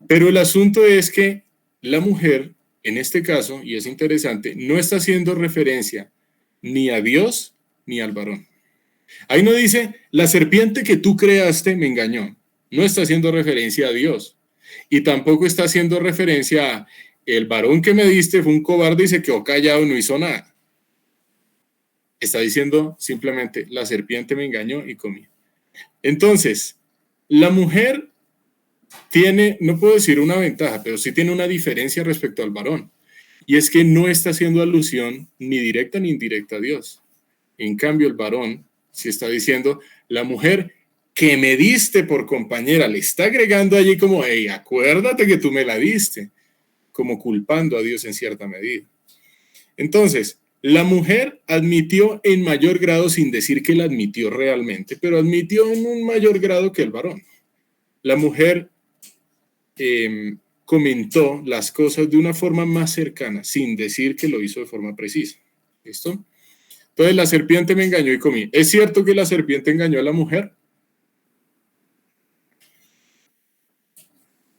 Pero el asunto es que la mujer, en este caso, y es interesante, no está haciendo referencia ni a Dios ni al varón. Ahí no dice, la serpiente que tú creaste me engañó. No está haciendo referencia a Dios. Y tampoco está haciendo referencia a el varón que me diste fue un cobarde y se quedó callado y no hizo nada. Está diciendo simplemente, la serpiente me engañó y comí. Entonces, la mujer tiene, no puedo decir una ventaja, pero sí tiene una diferencia respecto al varón. Y es que no está haciendo alusión ni directa ni indirecta a Dios. En cambio, el varón sí está diciendo, la mujer que me diste por compañera, le está agregando allí como, hey, acuérdate que tú me la diste, como culpando a Dios en cierta medida. Entonces, la mujer admitió en mayor grado, sin decir que la admitió realmente, pero admitió en un mayor grado que el varón. La mujer comentó las cosas de una forma más cercana, sin decir que lo hizo de forma precisa. ¿Listo? Entonces, la serpiente me engañó y comí. ¿Es cierto que la serpiente engañó a la mujer?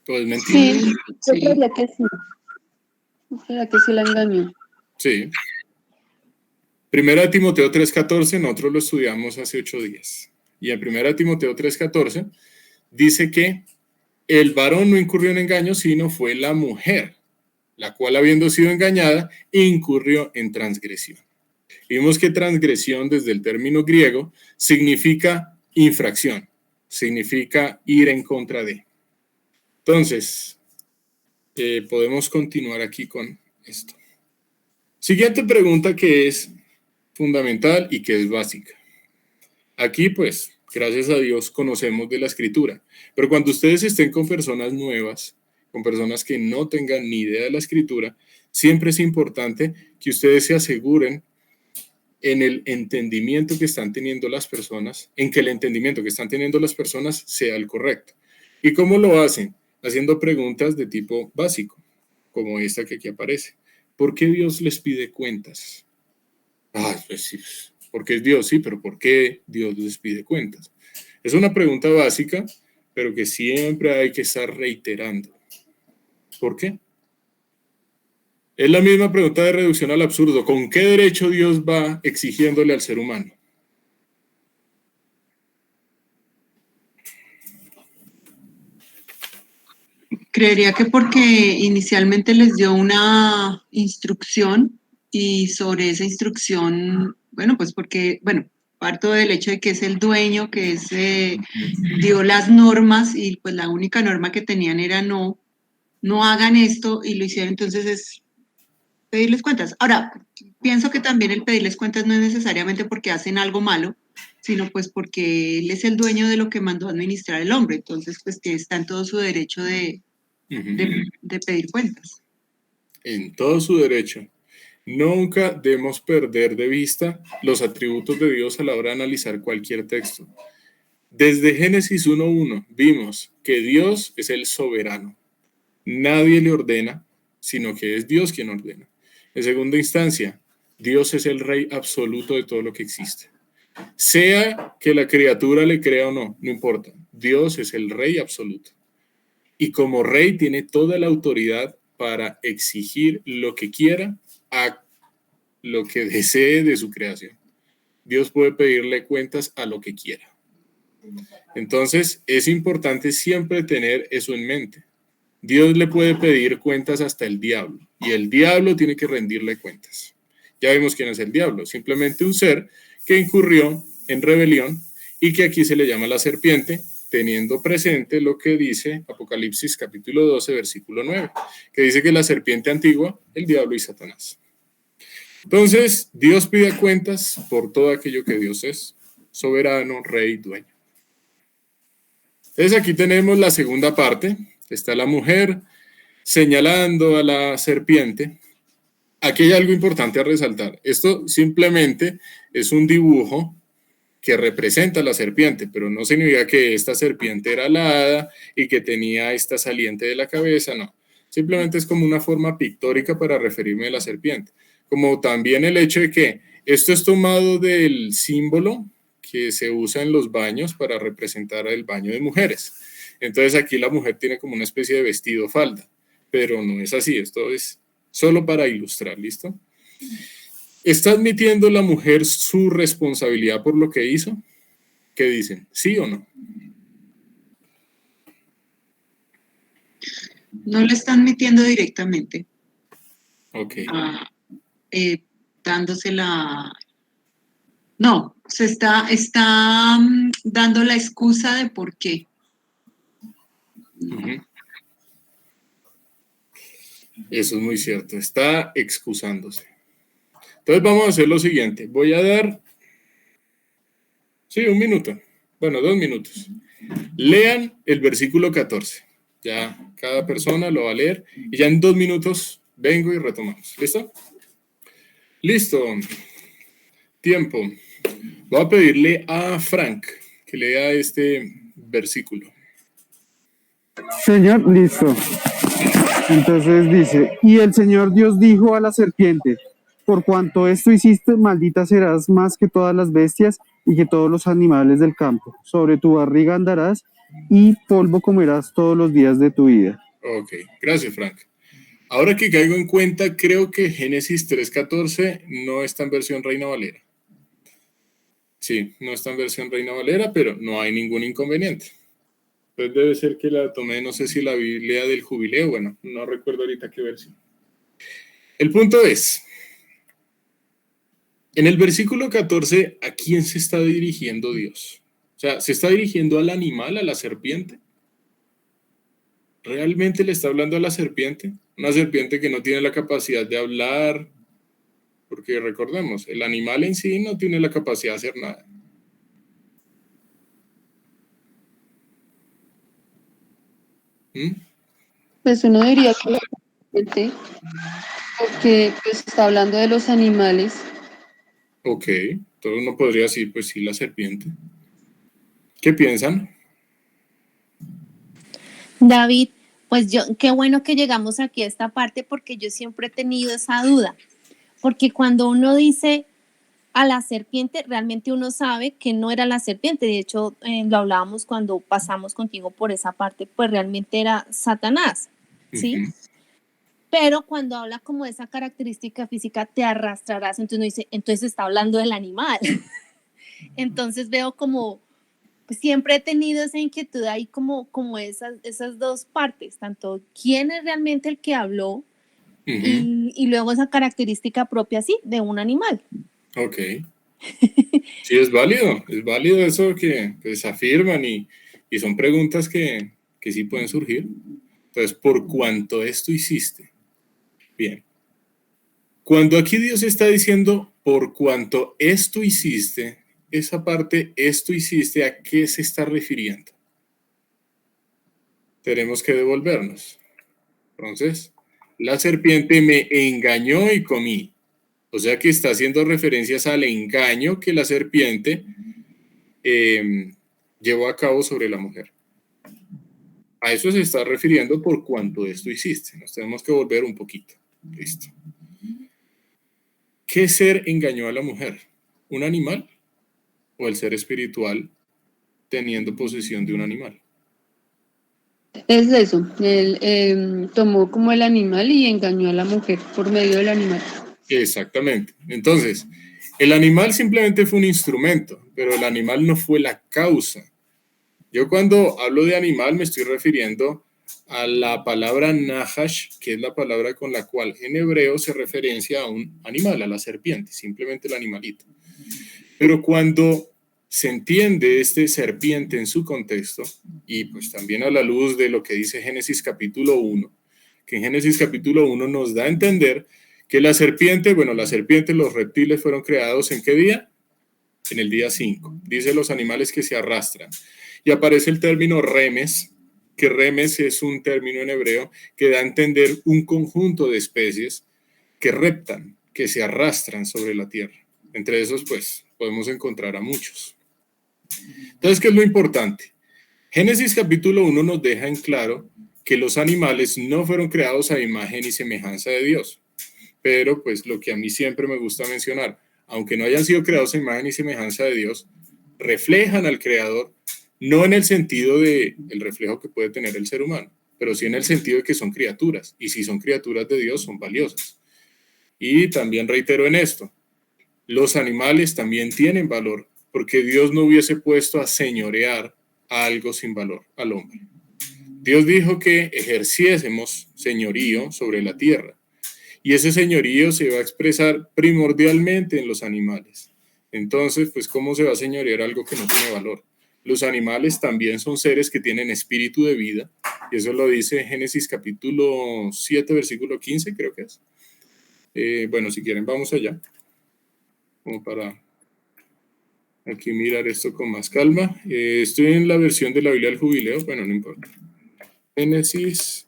Pues mentira. Sí, yo creería que sí. Yo creería que sí la engañó. Sí. Primera de Timoteo 3:14, nosotros lo estudiamos hace 8 días. Y en Primera de Timoteo 3:14 dice que el varón no incurrió en engaño, sino fue la mujer, la cual habiendo sido engañada, incurrió en transgresión. Vimos que transgresión desde el término griego significa infracción, significa ir en contra de. Entonces, podemos continuar aquí con esto. Siguiente pregunta que es fundamental y que es básica. Aquí, pues, gracias a Dios conocemos de la escritura, pero cuando ustedes estén con personas nuevas, con personas que no tengan ni idea de la escritura, siempre es importante que ustedes se aseguren en el entendimiento que están teniendo las personas, en que el entendimiento que están teniendo las personas sea el correcto. ¿Y cómo lo hacen? Haciendo preguntas de tipo básico, como esta que aquí aparece. ¿Por qué Dios les pide cuentas? Pues sí, porque es Dios, sí, pero ¿por qué Dios les pide cuentas? Es una pregunta básica, pero que siempre hay que estar reiterando. ¿Por qué? Es la misma pregunta de reducción al absurdo. ¿Con qué derecho Dios va exigiéndole al ser humano? Creería que porque inicialmente les dio una instrucción y sobre esa instrucción, bueno, pues porque, bueno, parto del hecho de que es el dueño, que es, dio las normas y pues la única norma que tenían era no hagan esto y lo hicieron, entonces es pedirles cuentas. Ahora, pienso que también el pedirles cuentas no es necesariamente porque hacen algo malo, sino pues porque él es el dueño de lo que mandó a administrar el hombre, entonces pues que está en todo su derecho de pedir cuentas. En todo su derecho. Nunca debemos perder de vista los atributos de Dios a la hora de analizar cualquier texto. Desde Génesis 1:1 vimos que Dios es el soberano. Nadie le ordena, sino que es Dios quien ordena. En segunda instancia, Dios es el rey absoluto de todo lo que existe. Sea que la criatura le crea o no, no importa. Dios es el rey absoluto. Y como rey tiene toda la autoridad para exigir lo que quiera a lo que desee de su creación. Dios puede pedirle cuentas a lo que quiera. Entonces, es importante siempre tener eso en mente. Dios le puede pedir cuentas hasta el diablo, y el diablo tiene que rendirle cuentas. Ya vimos quién es el diablo, simplemente un ser que incurrió en rebelión y que aquí se le llama la serpiente, teniendo presente lo que dice Apocalipsis capítulo 12, versículo 9, que dice que la serpiente antigua, el diablo y Satanás. Entonces, Dios pide cuentas por todo aquello que Dios es, soberano, rey, dueño. Entonces, aquí tenemos la segunda parte. Está la mujer señalando a la serpiente. Aquí hay algo importante a resaltar. Esto simplemente es un dibujo que representa a la serpiente, pero no significa que esta serpiente era la hada y que tenía esta saliente de la cabeza, no. Simplemente es como una forma pictórica para referirme a la serpiente. Como también el hecho de que esto es tomado del símbolo que se usa en los baños para representar el baño de mujeres. Entonces aquí la mujer tiene como una especie de vestido falda, pero no es así, esto es solo para ilustrar, ¿listo? ¿Está admitiendo la mujer su responsabilidad por lo que hizo? ¿Qué dicen? ¿Sí o no? No le están metiendo directamente. Ok. Dándosela. No, se está dando la excusa de por qué. Uh-huh. Eso es muy cierto, está excusándose. Entonces vamos a hacer lo siguiente, voy a dar, sí, 1 minuto, bueno, 2 minutos. Lean el versículo 14, ya cada persona lo va a leer y ya en 2 minutos vengo y retomamos, ¿listo? Listo, tiempo. Voy a pedirle a Frank que lea este versículo. Señor, listo. Entonces dice, y el Señor Dios dijo a la serpiente, por cuanto esto hiciste, maldita serás más que todas las bestias y que todos los animales del campo. Sobre tu barriga andarás y polvo comerás todos los días de tu vida. Ok, gracias, Frank. Ahora que caigo en cuenta, creo que Génesis 3:14 no está en versión Reina Valera. Sí, no está en versión Reina Valera, pero no hay ningún inconveniente. Pues debe ser que la tomé, no sé si la Biblia del Jubileo, bueno, no recuerdo ahorita qué versión. El punto es, en el versículo 14, ¿a quién se está dirigiendo Dios? O sea, ¿se está dirigiendo al animal, a la serpiente? ¿realmente le está hablando a la serpiente? Una serpiente que no tiene la capacidad de hablar, porque recordemos, el animal en sí no tiene la capacidad de hacer nada. ¿Mm? Pues uno diría que la serpiente, porque pues está hablando de los animales. Ok, entonces uno podría decir, pues sí, la serpiente. ¿Qué piensan? David, pues qué bueno que llegamos aquí a esta parte porque yo siempre he tenido esa duda, porque cuando uno dice a la serpiente, realmente uno sabe que no era la serpiente, de hecho lo hablábamos cuando pasamos contigo por esa parte, pues realmente era Satanás, ¿sí? Ujú. Pero cuando habla como de esa característica física, te arrastrarás, entonces uno dice, entonces está hablando del animal. Entonces veo como, pues, siempre he tenido esa inquietud ahí como esas dos partes, tanto quién es realmente el que habló Ujú. y luego esa característica propia, sí, de un animal. Ok. Sí, es válido eso que pues, afirman y son preguntas que sí pueden surgir. Entonces, por cuanto esto hiciste, bien. Cuando aquí Dios está diciendo, por cuanto esto hiciste, esa parte, esto hiciste, ¿a qué se está refiriendo? Tenemos que devolvernos. Entonces, la serpiente me engañó y comí. O sea que está haciendo referencias al engaño que la serpiente llevó a cabo sobre la mujer. A eso se está refiriendo por cuanto esto hiciste. Nos tenemos que volver un poquito. Listo. ¿Qué ser engañó a la mujer? ¿Un animal o el ser espiritual teniendo posesión de un animal? Es eso, él tomó como el animal y engañó a la mujer por medio del animal. Exactamente. Entonces, el animal simplemente fue un instrumento, pero el animal no fue la causa. Yo cuando hablo de animal me estoy refiriendo a la palabra nahash, que es la palabra con la cual en hebreo se referencia a un animal, a la serpiente, simplemente el animalito. Pero cuando se entiende este serpiente en su contexto, y pues también a la luz de lo que dice Génesis capítulo 1, que en Génesis capítulo 1 nos da a entender que la serpiente, los reptiles fueron creados ¿en qué día? En el día 5. Dice los animales que se arrastran. Y aparece el término remes, que remes es un término en hebreo que da a entender un conjunto de especies que reptan, que se arrastran sobre la tierra. Entre esos, pues, podemos encontrar a muchos. Entonces, ¿qué es lo importante? Génesis capítulo 1 nos deja en claro que los animales no fueron creados a imagen y semejanza de Dios. Pero, pues, lo que a mí siempre me gusta mencionar, aunque no hayan sido creados a imagen y semejanza de Dios, reflejan al Creador, no en el sentido de el reflejo que puede tener el ser humano, pero sí en el sentido de que son criaturas, y si son criaturas de Dios, son valiosas. Y también reitero en esto, los animales también tienen valor, porque Dios no hubiese puesto a señorear a algo sin valor, al hombre. Dios dijo que ejerciésemos señorío sobre la tierra, y ese señorío se va a expresar primordialmente en los animales. Entonces, pues, ¿cómo se va a señorear algo que no tiene valor? Los animales también son seres que tienen espíritu de vida, y eso lo dice Génesis capítulo 7, versículo 15, creo que es. Bueno, si quieren, vamos allá, como para aquí mirar esto con más calma. Estoy en la versión de la Biblia del Jubileo, bueno, no importa. Génesis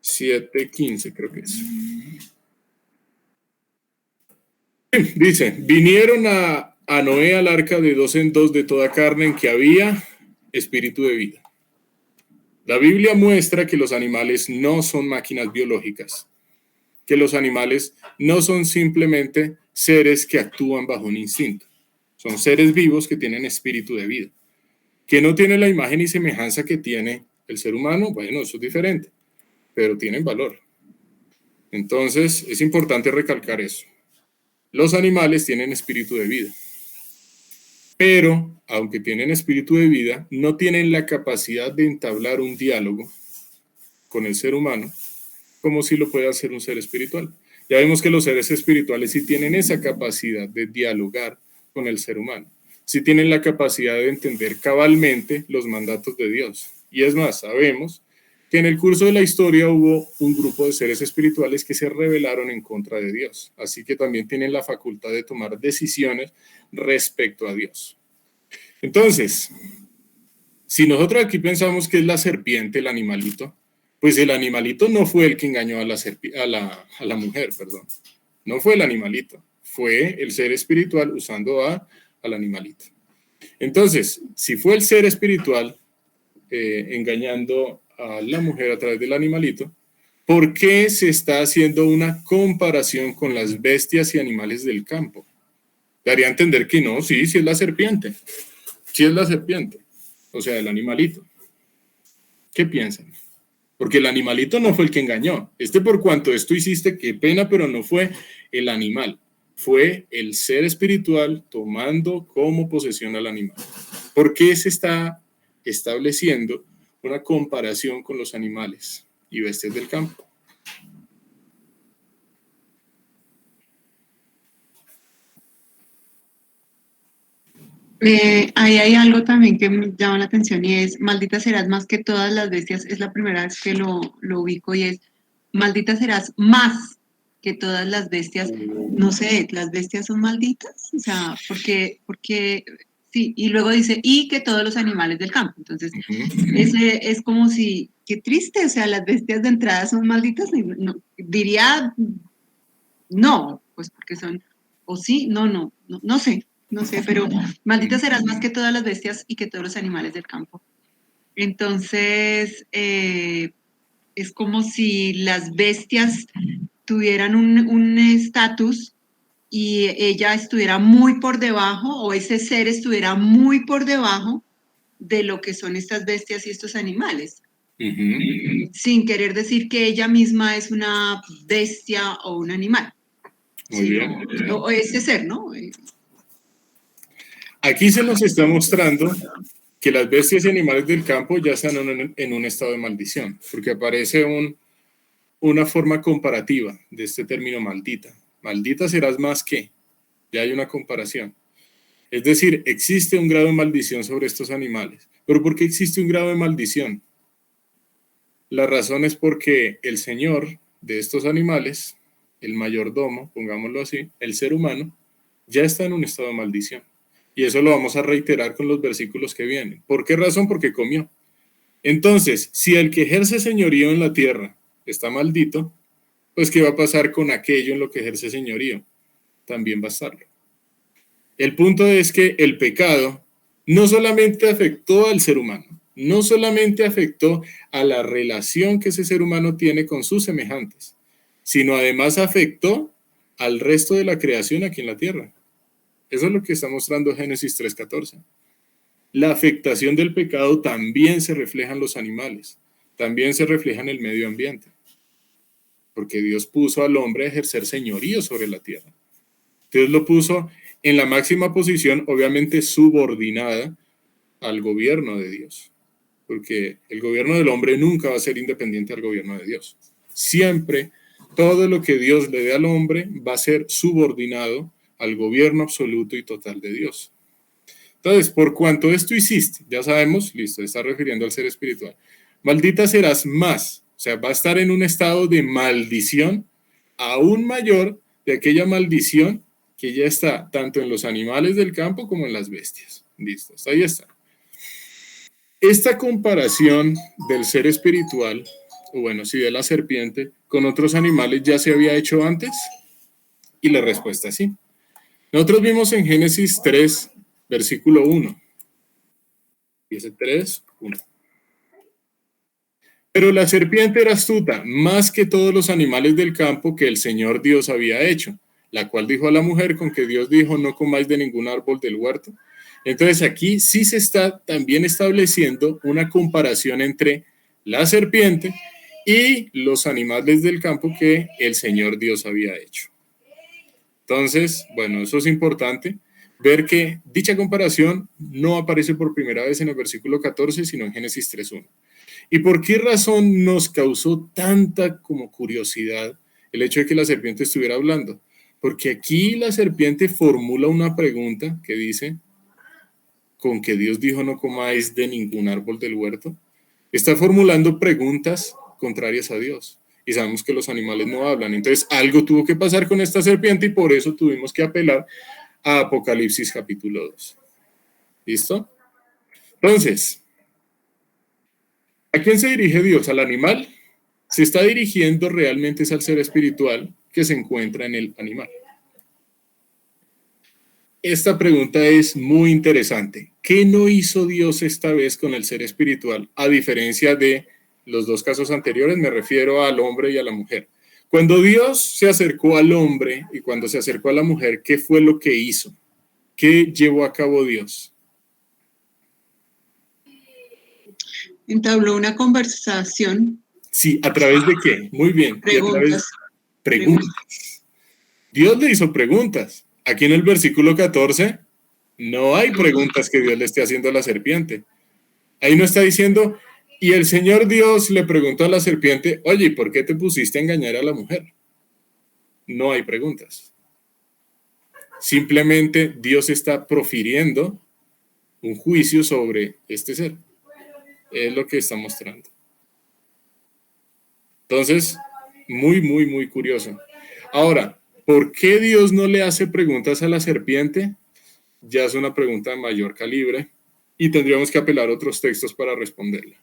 7:15, creo que es. Dice, vinieron a Noé al arca de 2 en 2 de toda carne en que había espíritu de vida. La Biblia muestra que los animales no son máquinas biológicas, que los animales no son simplemente seres que actúan bajo un instinto. Son seres vivos que tienen espíritu de vida. Que no tienen la imagen y semejanza que tiene el ser humano, bueno, eso es diferente, pero tienen valor. Entonces, es importante recalcar eso. Los animales tienen espíritu de vida, pero aunque tienen espíritu de vida, no tienen la capacidad de entablar un diálogo con el ser humano como si lo puede hacer un ser espiritual. Ya vemos que los seres espirituales sí tienen esa capacidad de dialogar con el ser humano, sí tienen la capacidad de entender cabalmente los mandatos de Dios. Y es más, sabemos que en el curso de la historia hubo un grupo de seres espirituales que se rebelaron en contra de Dios, así que también tienen la facultad de tomar decisiones respecto a Dios. Entonces, si nosotros aquí pensamos que es la serpiente, el animalito, pues el animalito no fue el que engañó a la mujer, perdón. No fue el animalito, fue el ser espiritual usando al animalito. Entonces, si fue el ser espiritual engañando a la mujer a través del animalito, ¿por qué se está haciendo una comparación con las bestias y animales del campo? Daría a entender que no, sí es la serpiente. Sí es la serpiente, o sea, el animalito. ¿Qué piensan? Porque el animalito no fue el que engañó. Por cuanto esto hiciste, qué pena, pero no fue el animal. Fue el ser espiritual tomando como posesión al animal. ¿Por qué se está estableciendo una comparación con los animales y bestias del campo? Ahí hay algo también que me llama la atención y es, maldita serás más que todas las bestias, es la primera vez que lo ubico y es, maldita serás más que todas las bestias, no sé, las bestias son malditas, o sea, porque sí, y luego dice, y que todos los animales del campo, entonces, ese es como si, qué triste, o sea, las bestias de entrada son malditas, no, diría, no, pues porque son, o sí, no sé. No sé, pero maldita serás más que todas las bestias y que todos los animales del campo. Entonces, es como si las bestias tuvieran un estatus y ella estuviera muy por debajo o ese ser estuviera muy por debajo de lo que son estas bestias y estos animales. Sin querer decir que ella misma es una bestia o un animal. Muy bien. O ese ser, ¿no? Aquí se nos está mostrando que las bestias y animales del campo ya están en un estado de maldición, porque aparece una forma comparativa de este término maldita. Maldita serás más que, ya hay una comparación. Es decir, existe un grado de maldición sobre estos animales. ¿Pero por qué existe un grado de maldición? La razón es porque el señor de estos animales, el mayordomo, pongámoslo así, el ser humano, ya está en un estado de maldición. Y eso lo vamos a reiterar con los versículos que vienen. ¿Por qué razón? Porque comió. Entonces, si el que ejerce señorío en la tierra está maldito, pues ¿qué va a pasar con aquello en lo que ejerce señorío? También va a estarlo. El punto es que el pecado no solamente afectó al ser humano, no solamente afectó a la relación que ese ser humano tiene con sus semejantes, sino además afectó al resto de la creación aquí en la tierra. Eso es lo que está mostrando Génesis 3:14. La afectación del pecado también se refleja en los animales, también se refleja en el medio ambiente, porque Dios puso al hombre a ejercer señorío sobre la tierra. Dios lo puso en la máxima posición, obviamente subordinada al gobierno de Dios, porque el gobierno del hombre nunca va a ser independiente al gobierno de Dios. Siempre todo lo que Dios le dé al hombre va a ser subordinado al gobierno absoluto y total de Dios. Entonces, por cuanto esto hiciste, ya sabemos, listo, está refiriendo al ser espiritual, maldita serás más, o sea, va a estar en un estado de maldición aún mayor de aquella maldición que ya está tanto en los animales del campo como en las bestias. Listo, hasta ahí está. Esta comparación del ser espiritual, o bueno, sí, de la serpiente, con otros animales ya se había hecho antes, y la respuesta es sí. Nosotros vimos en Génesis 3, versículo 1. Dice 3, 1. Pero la serpiente era astuta, más que todos los animales del campo que el Señor Dios había hecho, la cual dijo a la mujer, con que Dios dijo, no comáis de ningún árbol del huerto. Entonces aquí sí se está también estableciendo una comparación entre la serpiente y los animales del campo que el Señor Dios había hecho. Entonces, bueno, eso es importante, ver que dicha comparación no aparece por primera vez en el versículo 14, sino en Génesis 3:1. ¿Y por qué razón nos causó tanta como curiosidad el hecho de que la serpiente estuviera hablando? Porque aquí la serpiente formula una pregunta que dice, ¿con que Dios dijo no comáis de ningún árbol del huerto? está formulando preguntas contrarias a Dios. Y sabemos que los animales no hablan. Entonces, algo tuvo que pasar con esta serpiente y por eso tuvimos que apelar a Apocalipsis capítulo 2. ¿Listo? Entonces, ¿a quién se dirige Dios? ¿Al animal? Se está dirigiendo realmente al ser espiritual que se encuentra en el animal. Esta pregunta es muy interesante. ¿Qué no hizo Dios esta vez con el ser espiritual? A diferencia de los dos casos anteriores, me refiero al hombre y a la mujer. Cuando Dios se acercó al hombre y cuando se acercó a la mujer, ¿qué fue lo que hizo? ¿Qué llevó a cabo Dios? Entabló una conversación. Sí, ¿a través de qué? Muy bien. Y a través de preguntas. Dios le hizo preguntas. Aquí en el versículo 14 no hay preguntas que Dios le esté haciendo a la serpiente. Ahí no está diciendo, y el Señor Dios le preguntó a la serpiente, oye, ¿por qué te pusiste a engañar a la mujer? No hay preguntas. Simplemente Dios está profiriendo un juicio sobre este ser. Es lo que está mostrando. Entonces, muy curioso. Ahora, ¿por qué Dios no le hace preguntas a la serpiente? Ya es una pregunta de mayor calibre y tendríamos que apelar a otros textos para responderla.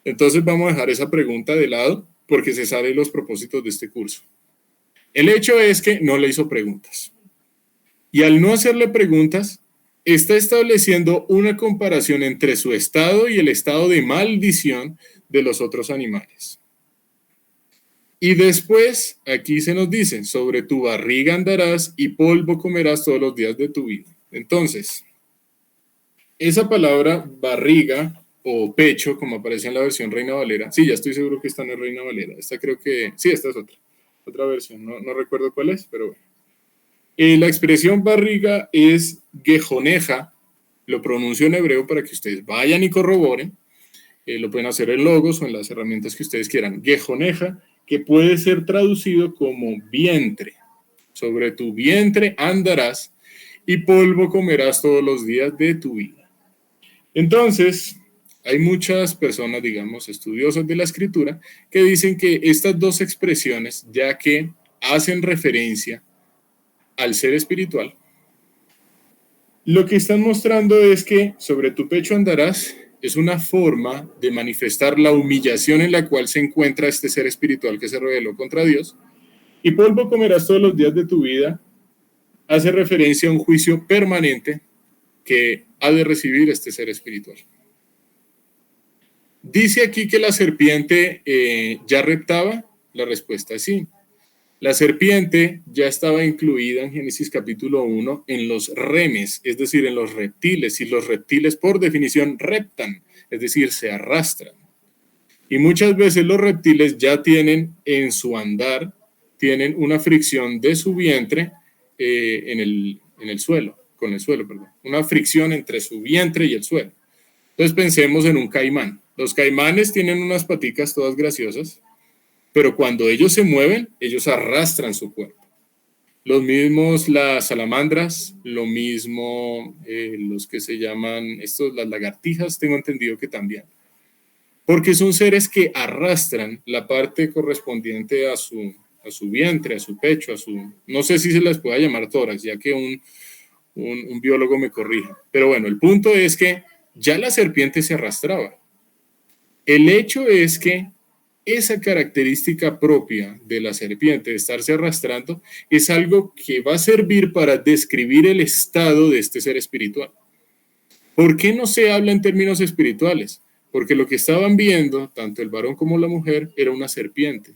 Entonces vamos a dejar esa pregunta de lado porque se sabe los propósitos de este curso. El hecho es que no le hizo preguntas. Y al no hacerle preguntas, está estableciendo una comparación entre su estado y el estado de maldición de los otros animales. Y después, aquí se nos dice, sobre tu barriga andarás y polvo comerás todos los días de tu vida. Entonces, esa palabra barriga o pecho, como aparece en la versión Reina Valera, sí, ya estoy seguro que está en Reina Valera, esta creo que, sí, esta es otra versión, no recuerdo cuál es, pero bueno. La expresión barriga es gejoneja, lo pronuncio en hebreo para que ustedes vayan y corroboren, lo pueden hacer en logos o en las herramientas que ustedes quieran, gejoneja, que puede ser traducido como vientre. Sobre tu vientre andarás y polvo comerás todos los días de tu vida. Entonces, hay muchas personas, digamos, estudiosas de la escritura, que dicen que estas dos expresiones, ya que hacen referencia al ser espiritual, lo que están mostrando es que sobre tu pecho andarás es una forma de manifestar la humillación en la cual se encuentra este ser espiritual que se rebeló contra Dios, y polvo comerás todos los días de tu vida, hace referencia a un juicio permanente que ha de recibir este ser espiritual. Dice aquí que la serpiente ya reptaba, la respuesta es sí. La serpiente ya estaba incluida en Génesis capítulo 1 en los remes, es decir, en los reptiles, y los reptiles por definición reptan, es decir, se arrastran. Y muchas veces los reptiles ya tienen en su andar, tienen una fricción de su vientre en el suelo, con el suelo, perdón, una fricción entre su vientre y el suelo. Entonces pensemos en un caimán. Los caimanes tienen unas paticas todas graciosas, pero cuando ellos se mueven, ellos arrastran su cuerpo. Los mismos las salamandras, lo mismo los que se llaman, las lagartijas, tengo entendido que también. Porque son seres que arrastran la parte correspondiente a su vientre, a su pecho, no sé si se les pueda llamar tórax, ya que un biólogo me corrija. Pero bueno, el punto es que ya la serpiente se arrastraba. El hecho es que esa característica propia de la serpiente, de estarse arrastrando, es algo que va a servir para describir el estado de este ser espiritual. ¿Por qué no se habla en términos espirituales? Porque lo que estaban viendo, tanto el varón como la mujer, era una serpiente.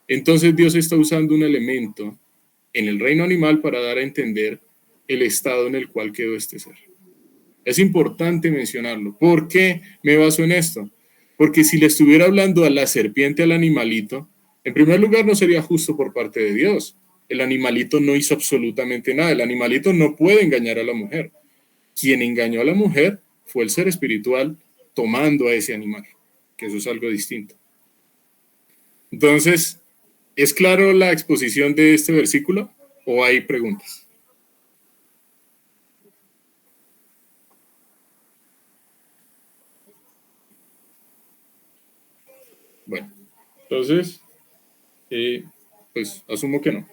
Entonces Dios está usando un elemento en el reino animal para dar a entender el estado en el cual quedó este ser. Es importante mencionarlo. ¿Por qué me baso en esto? Porque si le estuviera hablando a la serpiente, al animalito, en primer lugar no sería justo por parte de Dios. El animalito no hizo absolutamente nada. El animalito no puede engañar a la mujer. Quien engañó a la mujer fue el ser espiritual tomando a ese animal, que eso es algo distinto. Entonces, ¿es claro la exposición de este versículo o hay preguntas? Entonces, pues asumo que no.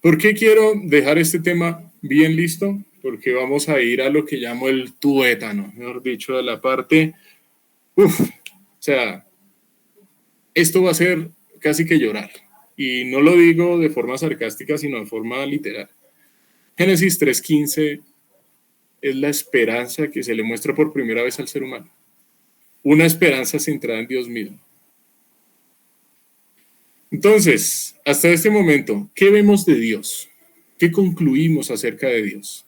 ¿Por qué quiero dejar este tema bien listo? Porque vamos a ir a lo que llamo el tuétano, mejor dicho, a la parte, o sea, esto va a ser casi que llorar. Y no lo digo de forma sarcástica, sino de forma literal. Génesis 3:15 es la esperanza que se le muestra por primera vez al ser humano. Una esperanza centrada en Dios mismo. Entonces, hasta este momento, ¿qué vemos de Dios? ¿Qué concluimos acerca de Dios?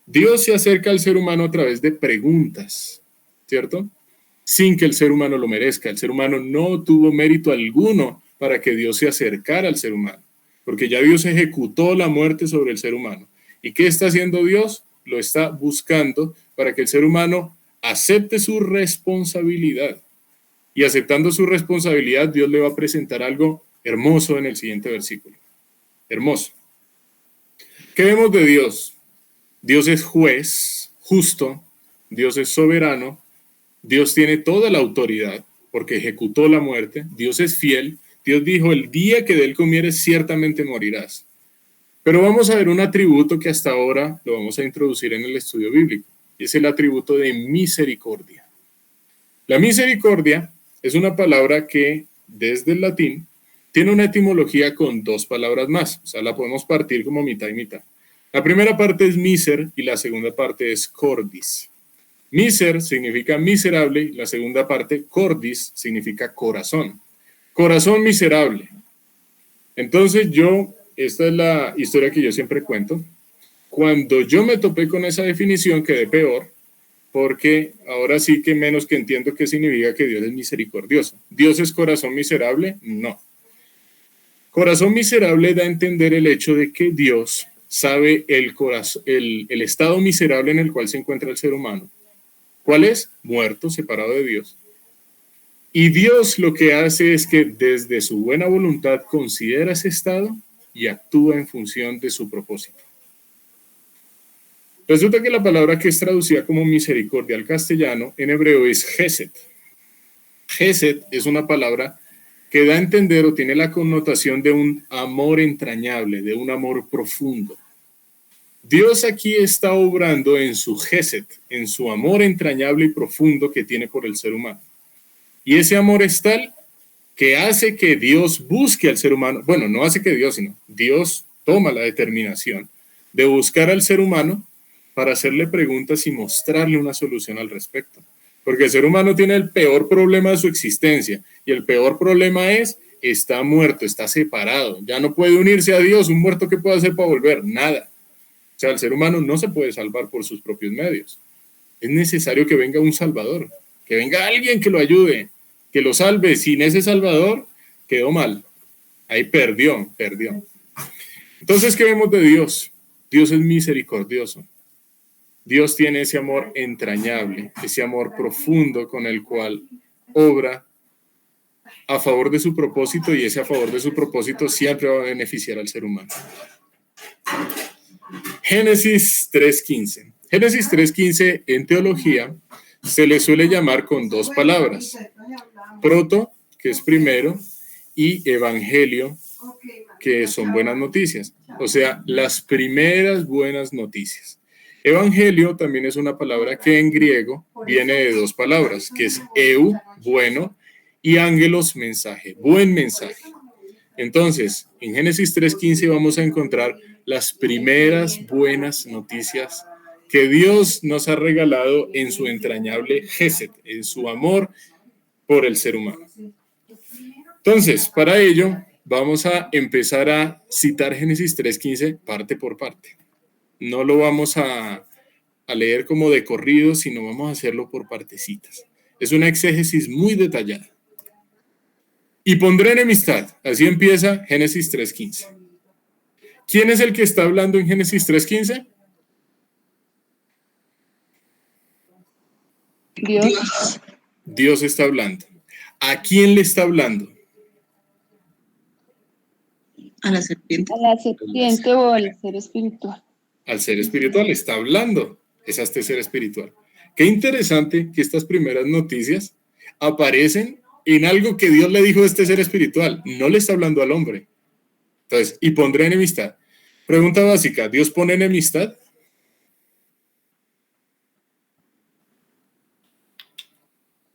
Dios se acerca al ser humano a través de preguntas, ¿cierto? Sin que el ser humano lo merezca. El ser humano no tuvo mérito alguno para que Dios se acercara al ser humano, porque ya Dios ejecutó la muerte sobre el ser humano. ¿Y qué está haciendo Dios? Lo está buscando para que el ser humano acepte su responsabilidad. Y aceptando su responsabilidad, Dios le va a presentar algo hermoso en el siguiente versículo. Hermoso. ¿Qué vemos de Dios? Dios es juez, justo, Dios es soberano, Dios tiene toda la autoridad porque ejecutó la muerte, Dios es fiel, Dios dijo, el día que de él comieres ciertamente morirás. Pero vamos a ver un atributo que hasta ahora lo vamos a introducir en el estudio bíblico, y es el atributo de misericordia. La misericordia es una palabra que desde el latín tiene una etimología con dos palabras más, o sea, la podemos partir como mitad y mitad. La primera parte es miser y la segunda parte es cordis. Miser significa miserable y la segunda parte, cordis, significa corazón. Corazón miserable. Entonces esta es la historia que yo siempre cuento. Cuando yo me topé con esa definición quedé peor, porque ahora sí que menos que entiendo qué significa que Dios es misericordioso. ¿Dios es corazón miserable? No. Corazón miserable da a entender el hecho de que Dios sabe el estado miserable en el cual se encuentra el ser humano. ¿Cuál es? Muerto, separado de Dios. Y Dios lo que hace es que desde su buena voluntad considera ese estado y actúa en función de su propósito. Resulta que la palabra que es traducida como misericordia al castellano en hebreo es Gesed. Gesed es una palabra que da a entender o tiene la connotación de un amor entrañable, de un amor profundo. Dios aquí está obrando en su Gesed, en su amor entrañable y profundo que tiene por el ser humano. Y ese amor es tal que hace que Dios busque al ser humano. Bueno, no hace que Dios, sino Dios toma la determinación de buscar al ser humano para hacerle preguntas y mostrarle una solución al respecto. Porque el ser humano tiene el peor problema de su existencia. Y el peor problema es, está muerto, está separado. Ya no puede unirse a Dios. ¿Un muerto qué puede hacer para volver? Nada. O sea, el ser humano no se puede salvar por sus propios medios. Es necesario que venga un salvador. Que venga alguien que lo ayude, que lo salve. Sin ese salvador, quedó mal. Ahí perdió. Entonces, ¿qué vemos de Dios? Dios es misericordioso. Dios tiene ese amor entrañable, ese amor profundo con el cual obra a favor de su propósito y ese a favor de su propósito siempre va a beneficiar al ser humano. Génesis 3:15. Génesis 3:15 en teología se le suele llamar con dos palabras. Proto, que es primero, y evangelio, que son buenas noticias. O sea, las primeras buenas noticias. Evangelio también es una palabra que en griego viene de dos palabras, que es eu, bueno, y ángelos, mensaje, buen mensaje. Entonces, en Génesis 3:15 vamos a encontrar las primeras buenas noticias que Dios nos ha regalado en su entrañable Gesed, en su amor por el ser humano. Entonces, para ello, vamos a empezar a citar Génesis 3:15 parte por parte. No lo vamos a leer como de corrido, sino vamos a hacerlo por partecitas. Es una exégesis muy detallada. Y pondré enemistad. Así empieza Génesis 3:15. ¿Quién es el que está hablando en Génesis 3:15? Dios. Dios está hablando. ¿A quién le está hablando? A la serpiente. A la serpiente o al ser espiritual. Al ser espiritual, está hablando. Es a este ser espiritual. Qué interesante que estas primeras noticias aparecen en algo que Dios le dijo a este ser espiritual, no le está hablando al hombre. Entonces, y pondré enemistad. Pregunta básica, ¿Dios pone enemistad?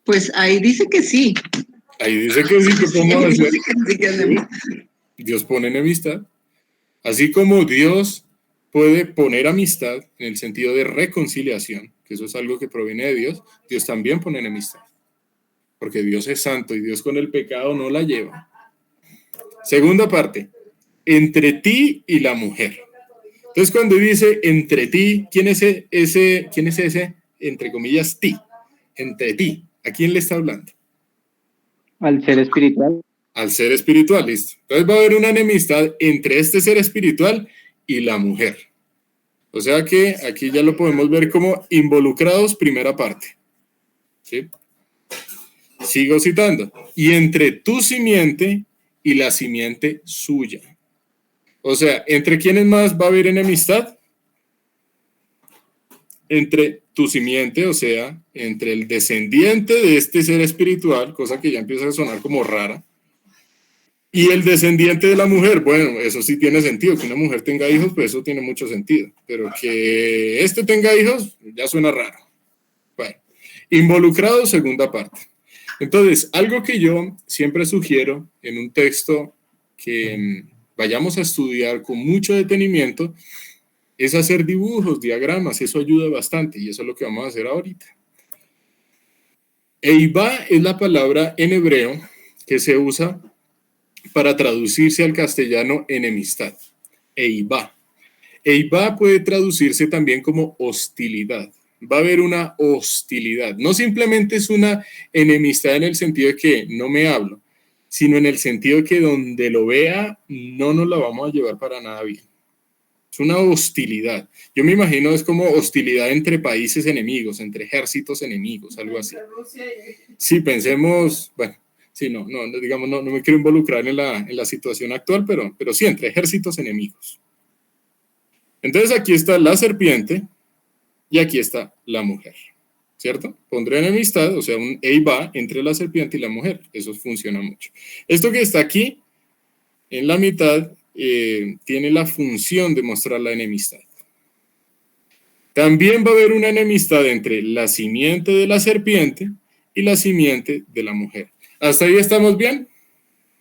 Pues ahí dice que sí. Ahí dice que sí, que cómo Ahí hacer. dice que sí que hacemos. Dios pone enemistad. Así como Dios puede poner amistad en el sentido de reconciliación, que eso es algo que proviene de Dios, Dios también pone enemistad. Porque Dios es santo y Dios con el pecado no la lleva. Segunda parte, entre ti y la mujer. Entonces, cuando dice entre ti, ¿quién es ese, entre comillas, ti? Entre ti. ¿A quién le está hablando? Al ser espiritual. Al ser espiritual, listo. Entonces va a haber una enemistad entre este ser espiritual y la mujer. O sea que aquí ya lo podemos ver como involucrados, primera parte. ¿Sí? Sigo citando. Y entre tu simiente y la simiente suya. O sea, ¿entre quiénes más va a haber enemistad? Entre tu simiente, o sea, entre el descendiente de este ser espiritual, cosa que ya empieza a sonar como rara, y el descendiente de la mujer. Bueno, eso sí tiene sentido, que una mujer tenga hijos, pues eso tiene mucho sentido, pero que este tenga hijos, ya suena raro. Bueno, involucrado, segunda parte. Entonces, algo que yo siempre sugiero en un texto que vayamos a estudiar con mucho detenimiento es hacer dibujos, diagramas, eso ayuda bastante y eso es lo que vamos a hacer ahorita. Eivá es la palabra en hebreo que se usa para traducirse al castellano enemistad. Eivá. Eivá puede traducirse también como hostilidad. Va a haber una hostilidad. No simplemente es una enemistad en el sentido de que no me hablo, sino en el sentido de que donde lo vea no nos la vamos a llevar para nada bien. Es una hostilidad. Yo me imagino es como hostilidad entre países enemigos, entre ejércitos enemigos, algo así. Sí, pensemos, bueno, sí, no, digamos, no me quiero involucrar en la situación actual, pero sí, entre ejércitos enemigos. Entonces aquí está la serpiente y aquí está la mujer, ¿cierto? Pondré enemistad, o sea, un eivá entre la serpiente y la mujer. Eso funciona mucho. Esto que está aquí, en la mitad, tiene la función de mostrar la enemistad. También va a haber una enemistad entre la simiente de la serpiente y la simiente de la mujer. ¿Hasta ahí estamos bien?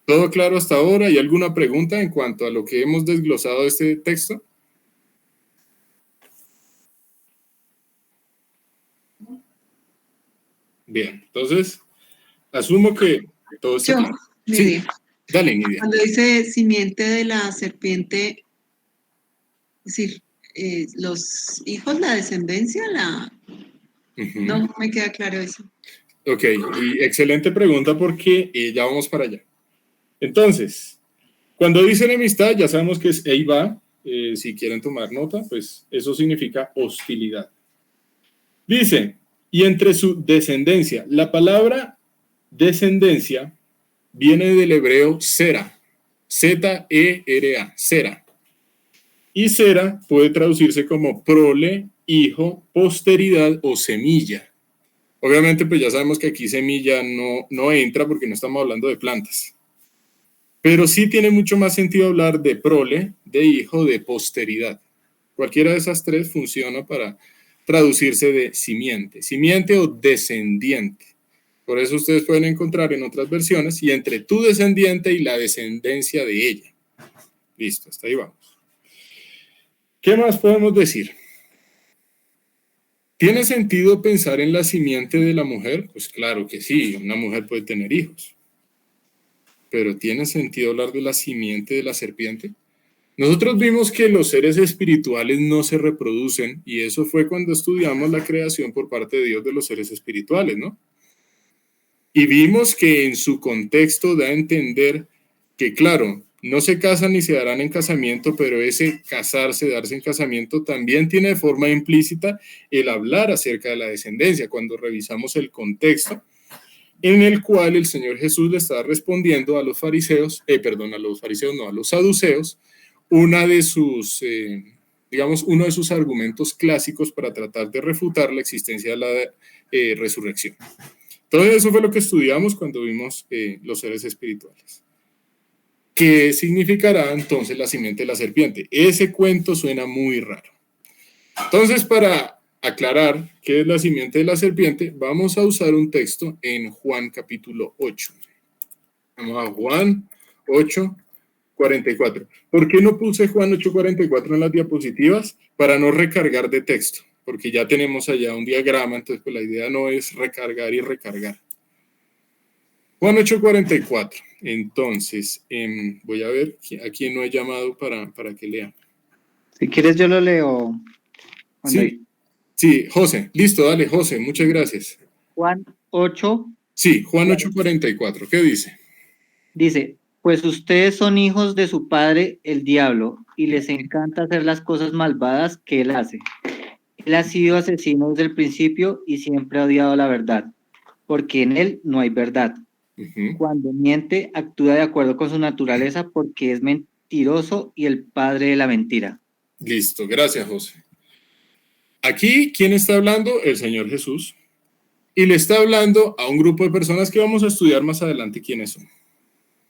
¿Todo claro hasta ahora? ¿Hay alguna pregunta en cuanto a lo que hemos desglosado de este texto? Bien, entonces, asumo que todo está claro. Sí, dale, Nidia. Cuando dice simiente de la serpiente, es decir, los hijos, la descendencia, no me queda claro eso. Ok, y excelente pregunta porque ya vamos para allá. Entonces, cuando dice enemistad, ya sabemos que es eivá. Si quieren tomar nota, pues eso significa hostilidad. Dice, y entre su descendencia. La palabra descendencia viene del hebreo sera, Z-E-R-A, sera. Y sera puede traducirse como prole, hijo, posteridad o semilla. Obviamente, pues ya sabemos que aquí semilla no entra porque no estamos hablando de plantas. Pero sí tiene mucho más sentido hablar de prole, de hijo, de posteridad. Cualquiera de esas tres funciona para traducirse de simiente o descendiente. Por eso ustedes pueden encontrar en otras versiones, y entre tu descendiente y la descendencia de ella. Listo, hasta ahí vamos. ¿Qué más podemos decir? ¿Tiene sentido pensar en la simiente de la mujer? Pues claro que sí, una mujer puede tener hijos. Pero ¿tiene sentido hablar de la simiente de la serpiente? Nosotros vimos que los seres espirituales no se reproducen, y eso fue cuando estudiamos la creación por parte de Dios de los seres espirituales, ¿no? Y vimos que en su contexto da a entender que, claro, no se casan ni se darán en casamiento, pero ese casarse, darse en casamiento, también tiene de forma implícita el hablar acerca de la descendencia, cuando revisamos el contexto en el cual el Señor Jesús le estaba respondiendo a los fariseos, a los saduceos, uno de sus argumentos clásicos para tratar de refutar la existencia de la resurrección. Entonces eso fue lo que estudiamos cuando vimos los seres espirituales. ¿Qué significará entonces la simiente de la serpiente? Ese cuento suena muy raro. Entonces, para aclarar qué es la simiente de la serpiente, vamos a usar un texto en Juan capítulo 8. Vamos a Juan 8, 44. ¿Por qué no puse Juan 8, 44 en las diapositivas? Para no recargar de texto, porque ya tenemos allá un diagrama, entonces pues la idea no es recargar y recargar. Juan 8, 44. Entonces, voy a ver a quién no he llamado para que lea. Si quieres yo lo leo. Sí, sí, José. Listo, dale, José. Muchas gracias. Juan 8. Sí, Juan 8, 44. ¿Qué dice? Dice, pues ustedes son hijos de su padre, el diablo, y les encanta hacer las cosas malvadas que él hace. Él ha sido asesino desde el principio y siempre ha odiado la verdad, porque en él no hay verdad. Cuando miente, actúa de acuerdo con su naturaleza porque es mentiroso y el padre de la mentira. Listo, gracias, José. Aquí, ¿quién está hablando? El Señor Jesús. Y le está hablando a un grupo de personas que vamos a estudiar más adelante quiénes son.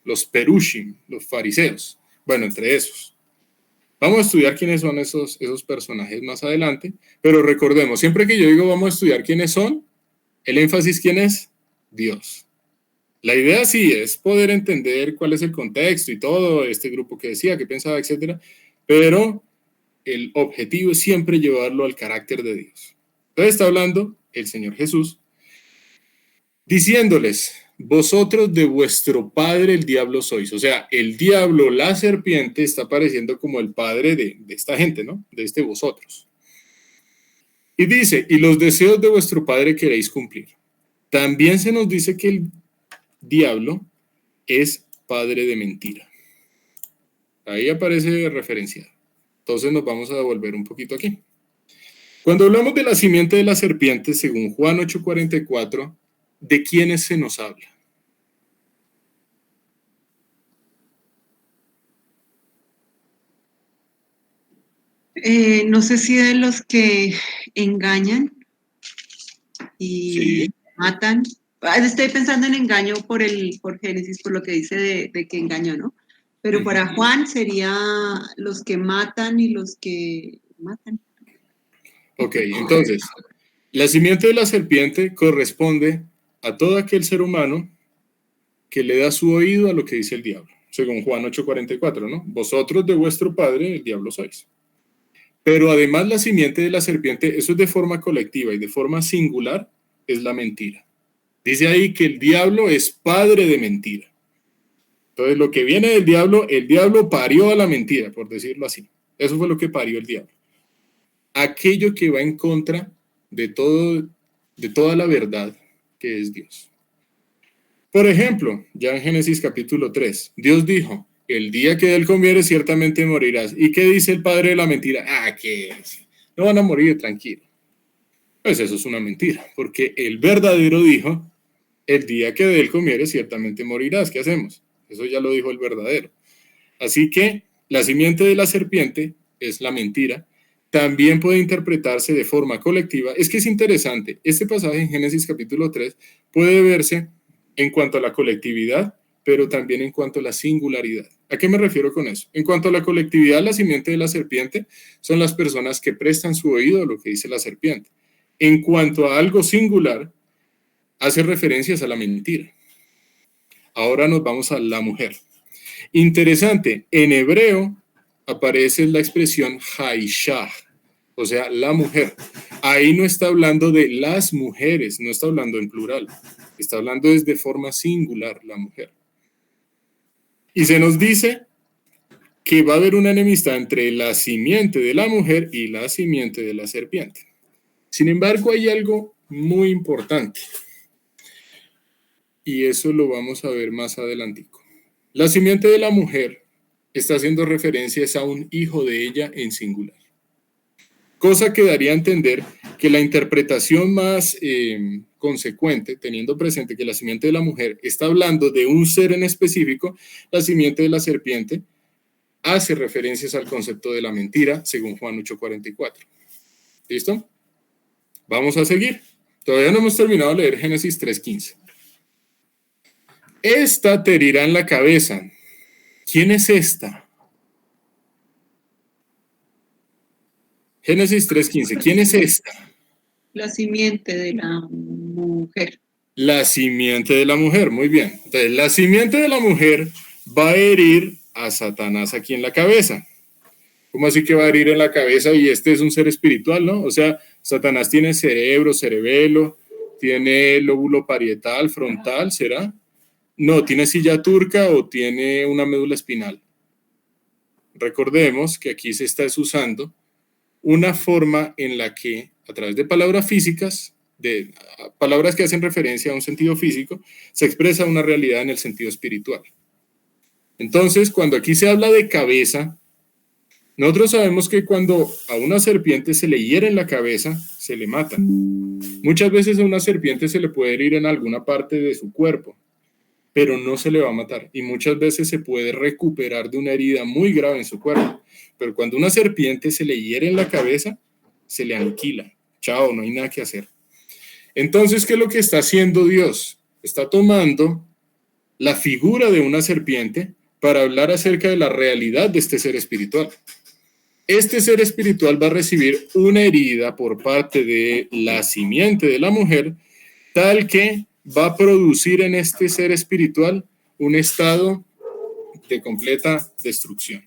Los perushim, los fariseos. Bueno, entre esos. Vamos a estudiar quiénes son esos personajes más adelante, pero recordemos, siempre que yo digo vamos a estudiar quiénes son, el énfasis, ¿quién es? Dios. La idea sí es poder entender cuál es el contexto y todo, este grupo que decía, que pensaba, etcétera, pero el objetivo es siempre llevarlo al carácter de Dios. Entonces está hablando el Señor Jesús, diciéndoles, vosotros de vuestro padre el diablo sois. O sea, el diablo, la serpiente, está apareciendo como el padre de esta gente, ¿no? De este vosotros. Y dice, y los deseos de vuestro padre queréis cumplir. También se nos dice que el diablo es padre de mentira. Ahí aparece referenciado. Entonces nos vamos a devolver un poquito aquí. Cuando hablamos de la simiente de la serpiente, según Juan 8:44, ¿de quiénes se nos habla? No sé si de los que engañan y Sí. matan. Estoy pensando en engaño por Génesis, por lo que dice de que engañó, ¿no? Pero para Juan sería los que matan y los que matan. Ok, entonces, la simiente de la serpiente corresponde a todo aquel ser humano que le da su oído a lo que dice el diablo, según Juan 8:44, ¿no? Vosotros de vuestro padre el diablo sois. Pero además la simiente de la serpiente, eso es de forma colectiva y de forma singular, es la mentira. Dice ahí que el diablo es padre de mentira. Entonces lo que viene del diablo, el diablo parió a la mentira, por decirlo así. Eso fue lo que parió el diablo. Aquello que va en contra de toda la verdad que es Dios. Por ejemplo, ya en Génesis capítulo 3, Dios dijo, el día que de él comieres ciertamente morirás. ¿Y qué dice el padre de la mentira? ¿Qué es? No van a morir, tranquilo. Pues eso es una mentira, porque el verdadero dijo, el día que de él comieres ciertamente morirás. ¿Qué hacemos? Eso ya lo dijo el verdadero. Así que la simiente de la serpiente es la mentira. También puede interpretarse de forma colectiva. Es que es interesante. Este pasaje en Génesis capítulo 3 puede verse en cuanto a la colectividad, pero también en cuanto a la singularidad. ¿A qué me refiero con eso? En cuanto a la colectividad, la simiente de la serpiente son las personas que prestan su oído a lo que dice la serpiente. En cuanto a algo singular, hace referencias a la mentira. Ahora nos vamos a la mujer. Interesante, en hebreo aparece la expresión Haishah, o sea, la mujer. Ahí no está hablando de las mujeres, no está hablando en plural, está hablando desde forma singular, la mujer. Y se nos dice que va a haber una enemistad entre la simiente de la mujer y la simiente de la serpiente. Sin embargo, hay algo muy importante. Y eso lo vamos a ver más adelantico. La simiente de la mujer está haciendo referencias a un hijo de ella en singular. Cosa que daría a entender que la interpretación más consecuente, teniendo presente que la simiente de la mujer está hablando de un ser en específico, la simiente de la serpiente hace referencias al concepto de la mentira, según Juan 8:44. ¿Listo? Vamos a seguir. Todavía no hemos terminado de leer Génesis 3:15. Esta te herirá en la cabeza. ¿Quién es esta? Génesis 3:15. ¿Quién es esta? La simiente de la mujer. La simiente de la mujer, muy bien. Entonces, la simiente de la mujer va a herir a Satanás aquí en la cabeza. ¿Cómo así que va a herir en la cabeza? Y este es un ser espiritual, ¿no? O sea, Satanás tiene cerebro, cerebelo, tiene lóbulo parietal, frontal, ¿será? No, tiene silla turca o tiene una médula espinal. Recordemos que aquí se está usando una forma en la que, a través de palabras físicas, de palabras que hacen referencia a un sentido físico, se expresa una realidad en el sentido espiritual. Entonces, cuando aquí se habla de cabeza, nosotros sabemos que cuando a una serpiente se le hiere en la cabeza, se le mata. Muchas veces a una serpiente se le puede herir en alguna parte de su cuerpo, pero no se le va a matar. Y muchas veces se puede recuperar de una herida muy grave en su cuerpo. Pero cuando una serpiente se le hiere en la cabeza, se le aniquila. Chao, no hay nada que hacer. Entonces, ¿qué es lo que está haciendo Dios? Está tomando la figura de una serpiente para hablar acerca de la realidad de este ser espiritual. Este ser espiritual va a recibir una herida por parte de la simiente de la mujer, tal que va a producir en este ser espiritual un estado de completa destrucción.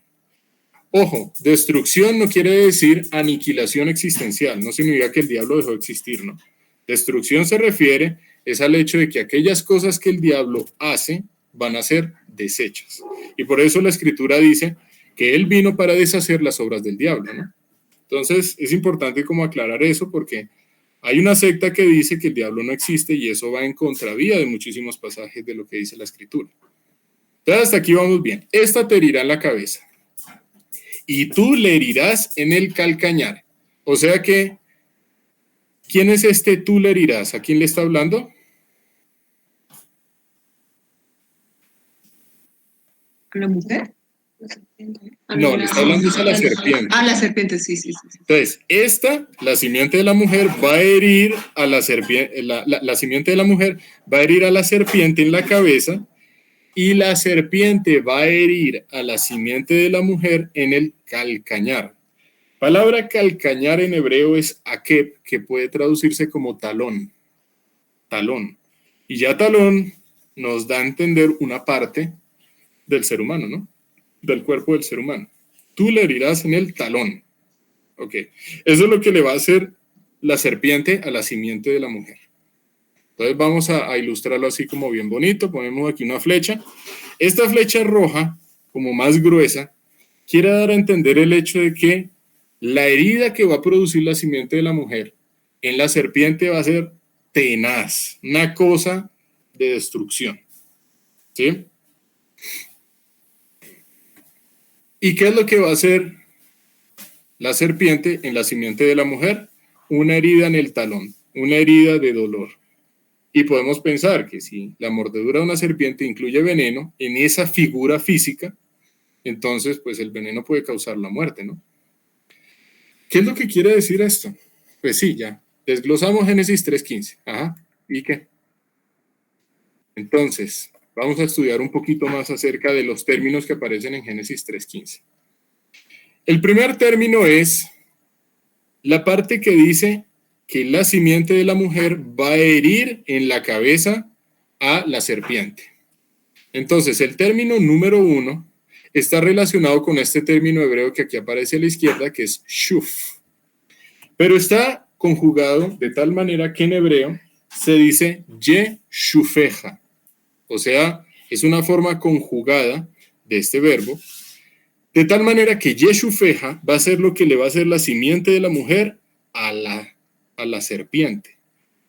Ojo, destrucción no quiere decir aniquilación existencial, no significa que el diablo dejó de existir, ¿no? Destrucción se refiere es al hecho de que aquellas cosas que el diablo hace van a ser deshechas. Y por eso la Escritura dice que él vino para deshacer las obras del diablo, ¿no? Entonces, es importante como aclarar eso porque hay una secta que dice que el diablo no existe y eso va en contravía de muchísimos pasajes de lo que dice la Escritura. Entonces, hasta aquí vamos bien. Esta te herirá en la cabeza y tú le herirás en el calcañar. O sea que, ¿quién es este tú le herirás? ¿A quién le está hablando? ¿A la mujer? No, le está hablando a la serpiente. Ah, la serpiente, sí. Entonces, la simiente de la mujer, va a herir a la serpiente, la simiente de la mujer va a herir a la serpiente en la cabeza y la serpiente va a herir a la simiente de la mujer en el calcañar. Palabra calcañar en hebreo es akeb, que puede traducirse como talón. Talón. Y ya talón nos da a entender una parte del ser humano, ¿no? Del cuerpo del ser humano. Tú le herirás en el talón. Ok. Eso es lo que le va a hacer la serpiente a la simiente de la mujer. Entonces vamos a ilustrarlo así como bien bonito. Ponemos aquí una flecha. Esta flecha roja, como más gruesa, quiere dar a entender el hecho de que la herida que va a producir la simiente de la mujer en la serpiente va a ser tenaz, una cosa de destrucción. ¿Sí? ¿Y qué es lo que va a hacer la serpiente en la simiente de la mujer? Una herida en el talón, una herida de dolor. Y podemos pensar que si la mordedura de una serpiente incluye veneno en esa figura física, entonces pues el veneno puede causar la muerte, ¿no? ¿Qué es lo que quiere decir esto? Pues sí, ya. Desglosamos Génesis 3:15. Ajá. ¿Y qué? Entonces, vamos a estudiar un poquito más acerca de los términos que aparecen en Génesis 3:15. El primer término es la parte que dice que la simiente de la mujer va a herir en la cabeza a la serpiente. Entonces, el término número 1 está relacionado con este término hebreo que aquí aparece a la izquierda, que es shuf. Pero está conjugado de tal manera que en hebreo se dice yeshufeja. O sea, es una forma conjugada de este verbo, de tal manera que yeshufeja va a ser lo que le va a hacer la simiente de la mujer a la serpiente.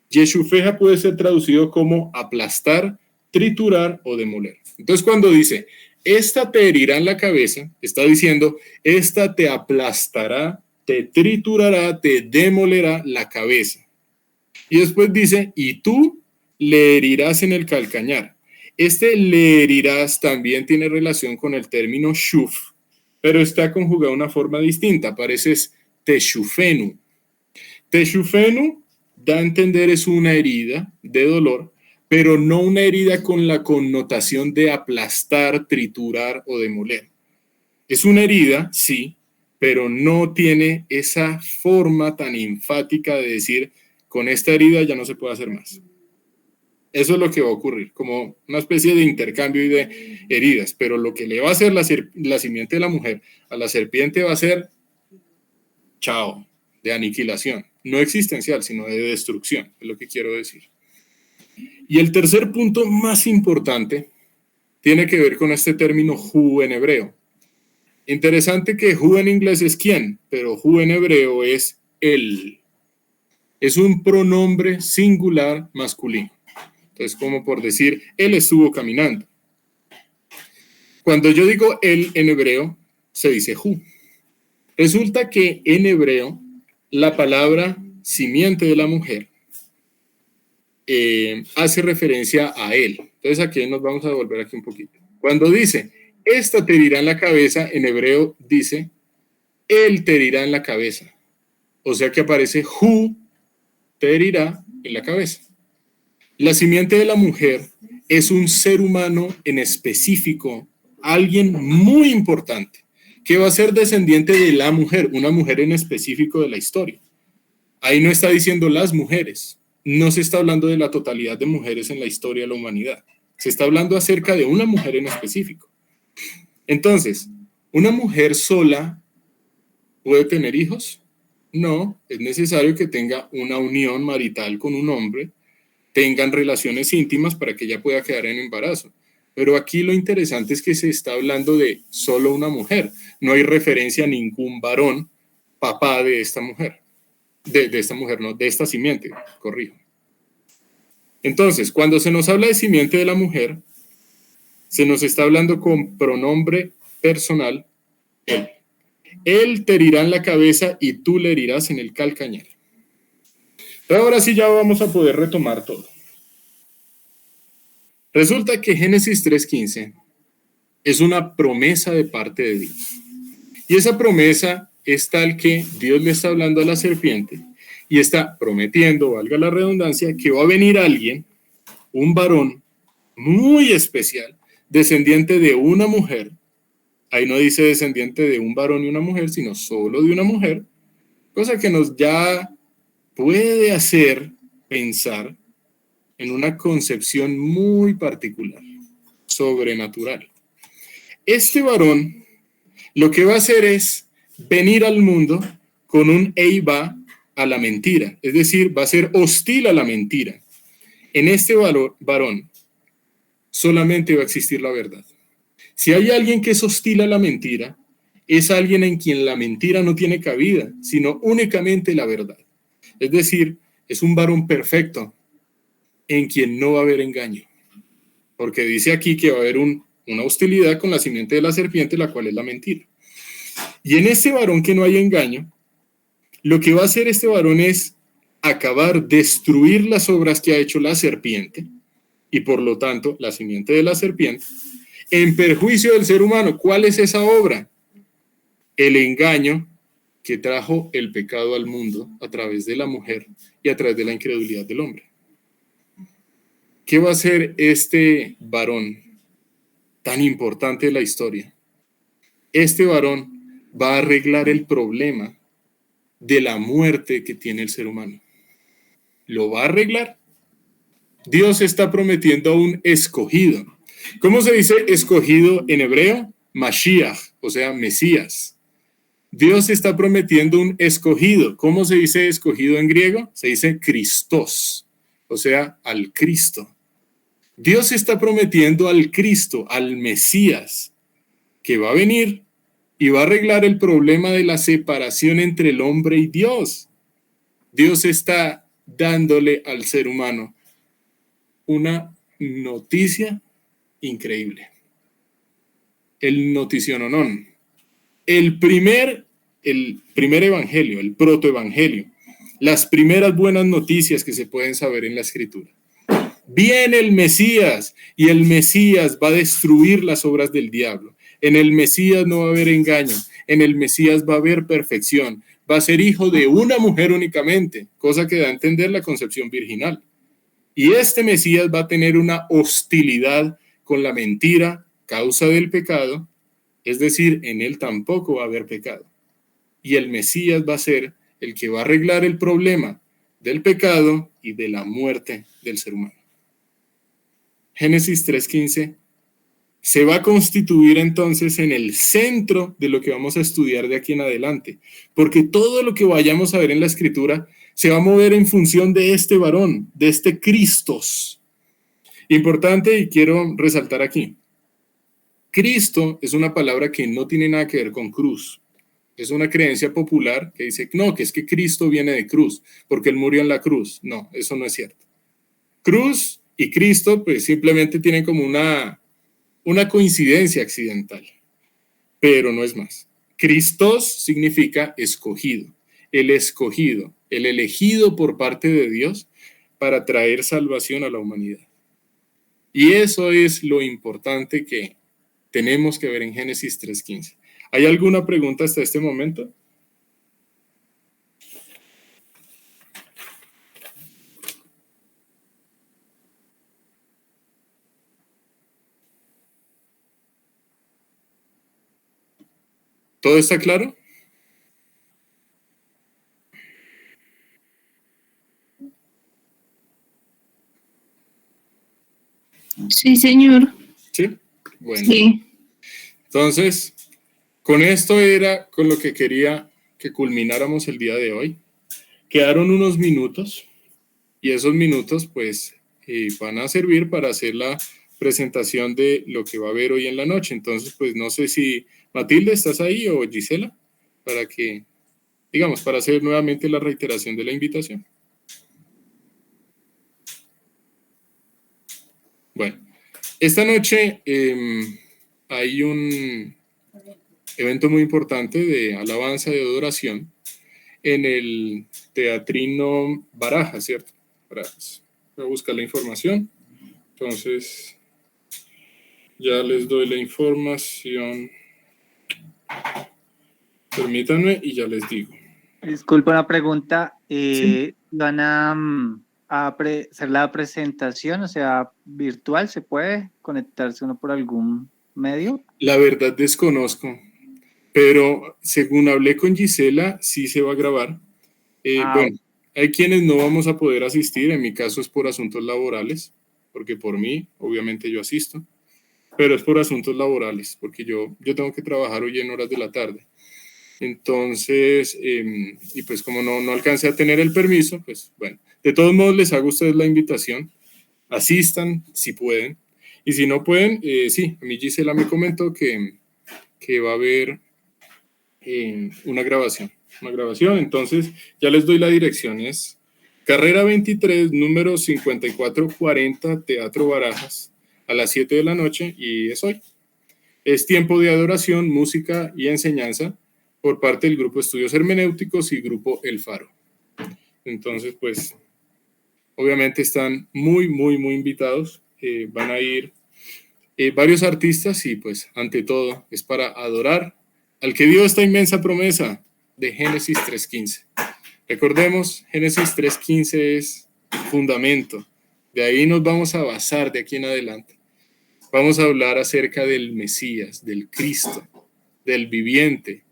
Yeshufeja puede ser traducido como aplastar, triturar o demoler. Entonces, cuando dice, esta te herirá en la cabeza, está diciendo, esta te aplastará, te triturará, te demolerá la cabeza. Y después dice, y tú le herirás en el calcañar. Este le herirás también tiene relación con el término shuf, pero está conjugado de una forma distinta. Aparece teshufenu. Teshufenu da a entender es una herida de dolor, pero no una herida con la connotación de aplastar, triturar o demoler. Es una herida, sí, pero no tiene esa forma tan enfática de decir, con esta herida ya no se puede hacer más. Eso es lo que va a ocurrir, como una especie de intercambio y de heridas, pero lo que le va a hacer la simiente de la mujer a la serpiente va a ser chao, de aniquilación, no existencial, sino de destrucción, es lo que quiero decir. Y el tercer punto más importante tiene que ver con este término hu en hebreo. Interesante que hu en inglés es quién, pero hu en hebreo es él. Es un pronombre singular masculino. Entonces, como por decir, él estuvo caminando. Cuando yo digo él en hebreo, se dice hu. Resulta que en hebreo, la palabra simiente de la mujer hace referencia a él. Entonces, aquí nos vamos a devolver aquí un poquito. Cuando dice, esta te herirá en la cabeza, en hebreo dice, él te herirá en la cabeza. O sea que aparece hu te herirá en la cabeza. La simiente de la mujer es un ser humano en específico, alguien muy importante, que va a ser descendiente de la mujer, una mujer en específico de la historia. Ahí no está diciendo las mujeres, no se está hablando de la totalidad de mujeres en la historia de la humanidad, se está hablando acerca de una mujer en específico. Entonces, ¿una mujer sola puede tener hijos? No, es necesario que tenga una unión marital con un hombre, tengan relaciones íntimas para que ella pueda quedar en embarazo. Pero aquí lo interesante es que se está hablando de solo una mujer. No hay referencia a ningún varón, papá de esta mujer. De esta mujer, no, de esta simiente, corrijo. Entonces, cuando se nos habla de simiente de la mujer, se nos está hablando con pronombre personal, él. Él te herirá en la cabeza y tú le herirás en el calcañar. Pero ahora sí ya vamos a poder retomar todo. Resulta que Génesis 3:15 es una promesa de parte de Dios. Y esa promesa es tal que Dios le está hablando a la serpiente y está prometiendo, valga la redundancia, que va a venir alguien, un varón muy especial, descendiente de una mujer. Ahí no dice descendiente de un varón y una mujer, sino solo de una mujer, cosa que nos ya puede hacer pensar en una concepción muy particular, sobrenatural. Este varón lo que va a hacer es venir al mundo con un eiva a la mentira, es decir, va a ser hostil a la mentira. En este varón solamente va a existir la verdad. Si hay alguien que es hostil a la mentira, es alguien en quien la mentira no tiene cabida, sino únicamente la verdad. Es decir, es un varón perfecto en quien no va a haber engaño. Porque dice aquí que va a haber una hostilidad con la simiente de la serpiente, la cual es la mentira. Y en ese varón que no hay engaño, lo que va a hacer este varón es acabar, destruir las obras que ha hecho la serpiente, y por lo tanto, la simiente de la serpiente, en perjuicio del ser humano. ¿Cuál es esa obra? El engaño que trajo el pecado al mundo a través de la mujer y a través de la incredulidad del hombre. ¿Qué va a hacer este varón tan importante de la historia? Este varón va a arreglar el problema de la muerte que tiene el ser humano. ¿Lo va a arreglar? Dios está prometiendo a un escogido. ¿Cómo se dice escogido en hebreo? Mashiach, o sea, Mesías. Dios está prometiendo un escogido. ¿Cómo se dice escogido en griego? Se dice Christos, o sea, al Cristo. Dios está prometiendo al Cristo, al Mesías, que va a venir y va a arreglar el problema de la separación entre el hombre y Dios. Dios está dándole al ser humano una noticia increíble. El noticiononón. El primer evangelio, el protoevangelio, las primeras buenas noticias que se pueden saber en la Escritura. Viene el Mesías y el Mesías va a destruir las obras del diablo. En el Mesías no va a haber engaño, en el Mesías va a haber perfección, va a ser hijo de una mujer únicamente, cosa que da a entender la concepción virginal. Y este Mesías va a tener una hostilidad con la mentira, causa del pecado, es decir, en él tampoco va a haber pecado. Y el Mesías va a ser el que va a arreglar el problema del pecado y de la muerte del ser humano. Génesis 3:15 se va a constituir entonces en el centro de lo que vamos a estudiar de aquí en adelante, porque todo lo que vayamos a ver en la Escritura se va a mover en función de este varón, de este Cristos. Importante, y quiero resaltar aquí, Cristo es una palabra que no tiene nada que ver con cruz. Es una creencia popular que dice, no, que es que Cristo viene de cruz, porque él murió en la cruz. No, eso no es cierto. Cruz y Cristo, pues simplemente tienen como una coincidencia accidental, pero no es más. Cristos significa escogido, el elegido por parte de Dios para traer salvación a la humanidad. Y eso es lo importante que tenemos que ver en Génesis 3:15. ¿Hay alguna pregunta hasta este momento? ¿Todo está claro? Sí, señor. Sí. Bueno. Sí. Entonces, con esto era con lo que quería que culmináramos el día de hoy. Quedaron unos minutos y esos minutos pues van a servir para hacer la presentación de lo que va a haber hoy en la noche. Entonces, pues no sé si Matilde, ¿estás ahí o Gisela? Para que, digamos, para hacer nuevamente la reiteración de la invitación. Bueno, esta noche hay un evento muy importante de alabanza, de adoración, en el Teatrino Barajas, ¿cierto? Barajas. Voy a buscar la información. Entonces, ya les doy la información. Permítanme y ya les digo. Disculpa una pregunta. Sí. ¿Van a hacer la presentación, o sea, virtual? ¿Se puede conectarse uno por algún medio? La verdad desconozco, pero según hablé con Gisela, sí se va a grabar. Bueno, hay quienes no vamos a poder asistir, en mi caso es por asuntos laborales, porque por mí, obviamente yo asisto, pero es por asuntos laborales, porque yo tengo que trabajar hoy en horas de la tarde. Entonces, y pues como no alcancé a tener el permiso, pues bueno, de todos modos les hago a ustedes la invitación, asistan si pueden, y si no pueden, sí, a mí Gisela me comentó que va a haber una grabación, entonces ya les doy la dirección, es Carrera 23, número 5440, Teatro Barajas, a las 7 de la noche, y es hoy. Es tiempo de adoración, música y enseñanza por parte del Grupo Estudios Hermenéuticos y Grupo El Faro. Entonces, pues, obviamente están muy invitados. Van a ir varios artistas y, pues, ante todo, es para adorar al que dio esta inmensa promesa de Génesis 3:15. Recordemos, Génesis 3:15 es fundamento. De ahí nos vamos a basar de aquí en adelante. Vamos a hablar acerca del Mesías, del Cristo, del viviente,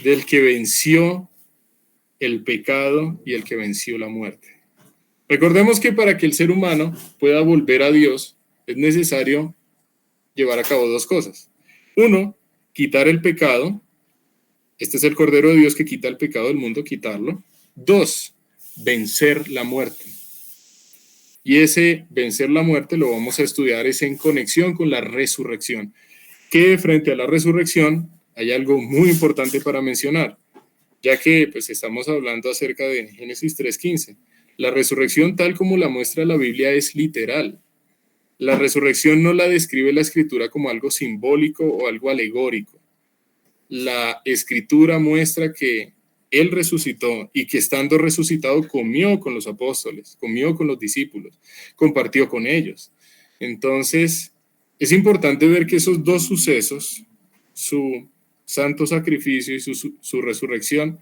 del que venció el pecado y el que venció la muerte. Recordemos que para que el ser humano pueda volver a Dios es necesario llevar a cabo dos cosas. Uno, quitar el pecado. Este es el Cordero de Dios que quita el pecado del mundo, quitarlo. Dos, vencer la muerte. Y ese vencer la muerte lo vamos a estudiar es en conexión con la resurrección. Que frente a la resurrección hay algo muy importante para mencionar, ya que pues estamos hablando acerca de Génesis 3:15. La resurrección tal como la muestra la Biblia es literal. La resurrección no la describe la Escritura como algo simbólico o algo alegórico. La Escritura muestra que Él resucitó y que estando resucitado comió con los apóstoles, comió con los discípulos, compartió con ellos. Entonces, es importante ver que esos dos sucesos, su santo sacrificio y su resurrección,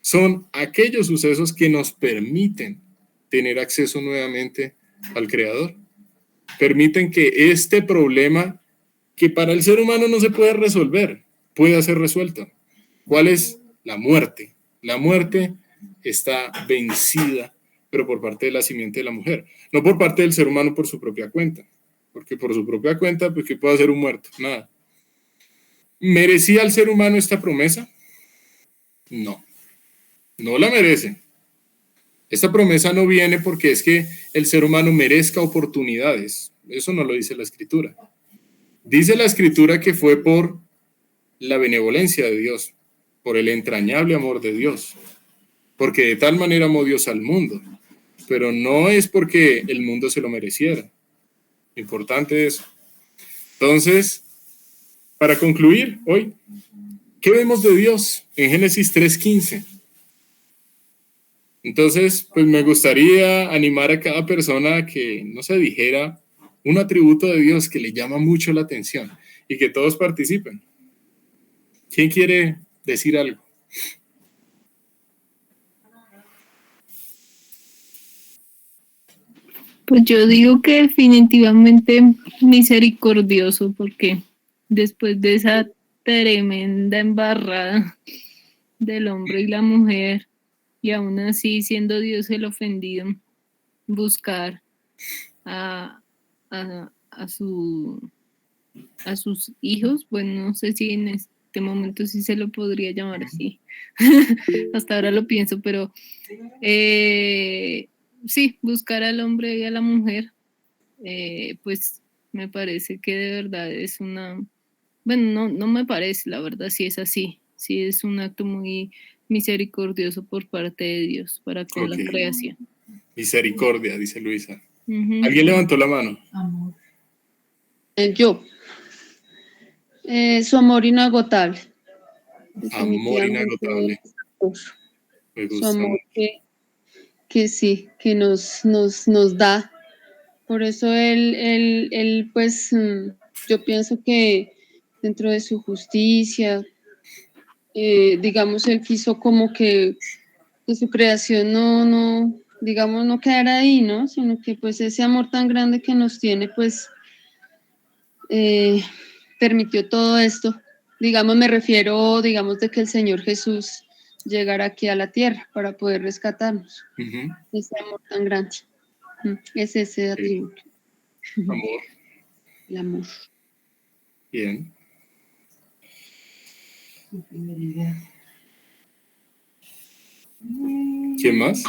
son aquellos sucesos que nos permiten tener acceso nuevamente al Creador. Permiten que este problema, que para el ser humano no se puede resolver, pueda ser resuelto. ¿Cuál es? La muerte. La muerte está vencida, pero por parte de la simiente de la mujer, no por parte del ser humano por su propia cuenta, porque por su propia cuenta, pues, ¿qué puede hacer un muerto? Nada. ¿Merecía el ser humano esta promesa? No, no la merece. Esta promesa no viene porque es que el ser humano merezca oportunidades. Eso no lo dice la Escritura. Dice la Escritura que fue por la benevolencia de Dios, por el entrañable amor de Dios, porque de tal manera amó Dios al mundo, pero no es porque el mundo se lo mereciera. Importante eso. Entonces, para concluir hoy, ¿qué vemos de Dios en Génesis 3:15? Entonces, pues me gustaría animar a cada persona a que no se dijera un atributo de Dios que le llama mucho la atención y que todos participen. ¿Quién quiere decir algo? Pues yo digo que definitivamente misericordioso, porque después de esa tremenda embarrada del hombre y la mujer, y aún así siendo Dios el ofendido, buscar a, a sus hijos, bueno, no sé si en este momento sí se lo podría llamar así, hasta ahora lo pienso, pero sí, buscar al hombre y a la mujer, pues me parece que de verdad es una, bueno, no me parece, la verdad sí es así, sí es un acto muy misericordioso por parte de Dios para con la creación. Misericordia, dice Luisa. Ujú. ¿Alguien levantó la mano? Yo. Su amor inagotable. Amor inagotable. Me Su gusta amor mucho. que sí, que nos da. Por eso él pues, yo pienso que dentro de su justicia, digamos, él quiso como que su creación digamos, no quedara ahí, ¿no? Sino que pues ese amor tan grande que nos tiene, pues, permitió todo esto. Digamos, me refiero, digamos, de que el Señor Jesús llegara aquí a la tierra para poder rescatarnos. Ujú. Ese amor tan grande. Es ese atributo. Amor. El amor. Bien. ¿Quién más?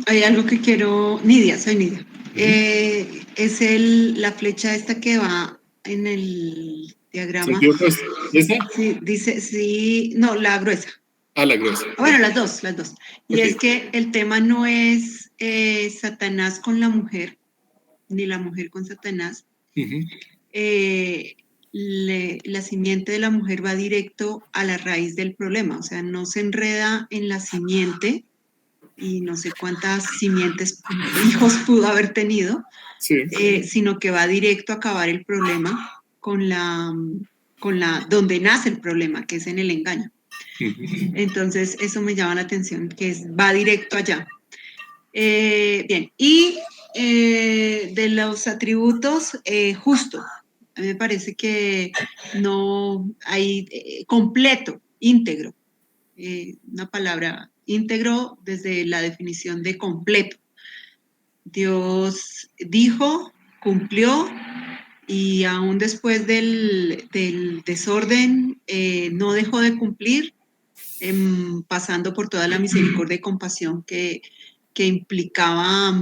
Hay algo que quiero, Nidia, soy Nidia. Es la flecha esta que va en el diagrama. ¿Sentido opuesto? ¿Esta? Sí, dice, sí, no, la gruesa. Ah, la gruesa. Bueno, las dos. Y Ok. es que el tema no es Satanás con la mujer, ni la mujer con Satanás. Ujú. La simiente de la mujer va directo a la raíz del problema, o sea, no se enreda en la simiente y no sé cuántas simientes, hijos pudo haber tenido, Sí. sino que va directo a acabar el problema con donde nace el problema, que es en el engaño. Ujú. Entonces, eso me llama la atención, que va directo allá. Bien, y de los atributos, justo. A mí me parece que no hay completo, íntegro. Una palabra íntegro desde la definición de completo. Dios dijo, cumplió, y aún después del desorden no dejó de cumplir, pasando por toda la misericordia y compasión que implicaba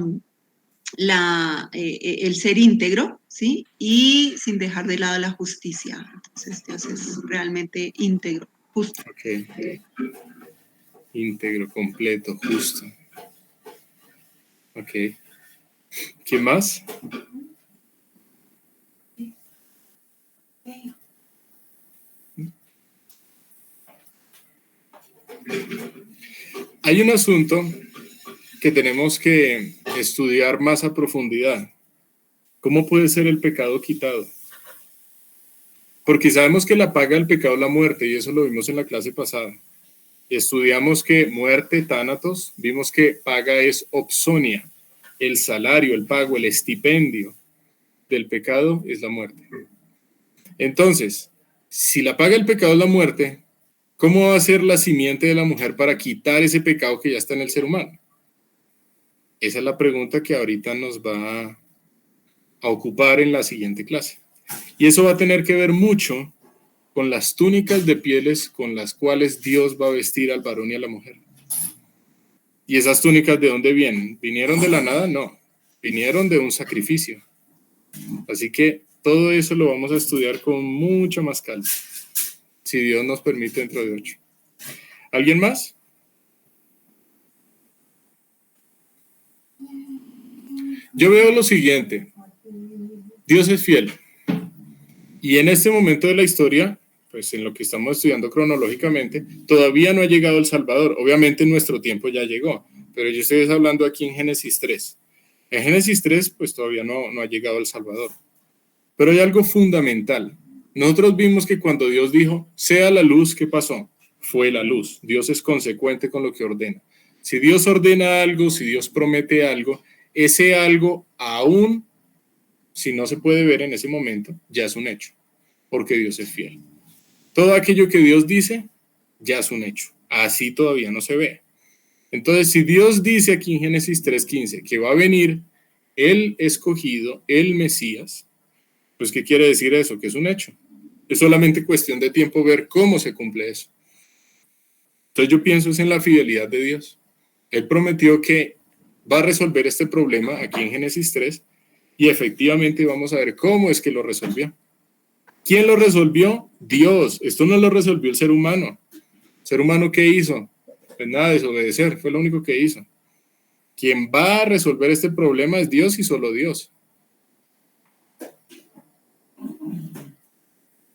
el ser íntegro, ¿sí? Y sin dejar de lado la justicia. Entonces Dios es realmente íntegro, justo. Ok. Íntegro, completo, justo. Ok. ¿Quién más? Hay un asunto que tenemos que estudiar más a profundidad. ¿Cómo puede ser el pecado quitado? Porque sabemos que la paga del pecado es la muerte, y eso lo vimos en la clase pasada. Estudiamos que muerte, tánatos, vimos que paga es opsonia, el salario, el pago, el estipendio del pecado es la muerte. Entonces, si la paga del pecado es la muerte, ¿cómo va a ser la simiente de la mujer para quitar ese pecado que ya está en el ser humano? Esa es la pregunta que ahorita nos va a ocupar en la siguiente clase. Y eso va a tener que ver mucho con las túnicas de pieles con las cuales Dios va a vestir al varón y a la mujer. ¿Y esas túnicas de dónde vienen? ¿Vinieron de la nada? No, vinieron de un sacrificio. Así que todo eso lo vamos a estudiar con mucho más calma, si Dios nos permite dentro de 8. ¿Alguien más? Yo veo lo siguiente. Dios es fiel. Y en este momento de la historia, pues en lo que estamos estudiando cronológicamente, todavía no ha llegado el Salvador. Obviamente nuestro tiempo ya llegó, pero yo estoy hablando aquí en Génesis 3. En Génesis 3, pues todavía no ha llegado el Salvador. Pero hay algo fundamental. Nosotros vimos que cuando Dios dijo, sea la luz, ¿qué pasó? Fue la luz. Dios es consecuente con lo que ordena. Si Dios ordena algo, si Dios promete algo, ese algo, aún si no se puede ver en ese momento, ya es un hecho, porque Dios es fiel. Todo aquello que Dios dice, ya es un hecho. Así todavía no se ve. Entonces, si Dios dice aquí en Génesis 3:15 que va a venir el escogido, el Mesías, pues ¿qué quiere decir eso? Que es un hecho. Es solamente cuestión de tiempo ver cómo se cumple eso. Entonces yo pienso es en la fidelidad de Dios. Él prometió que va a resolver este problema aquí en Génesis 3 y efectivamente vamos a ver cómo es que lo resolvió. ¿Quién lo resolvió? Dios. Esto no lo resolvió el ser humano. ¿El ser humano qué hizo? Pues nada, desobedecer, fue lo único que hizo. Quien va a resolver este problema es Dios y solo Dios.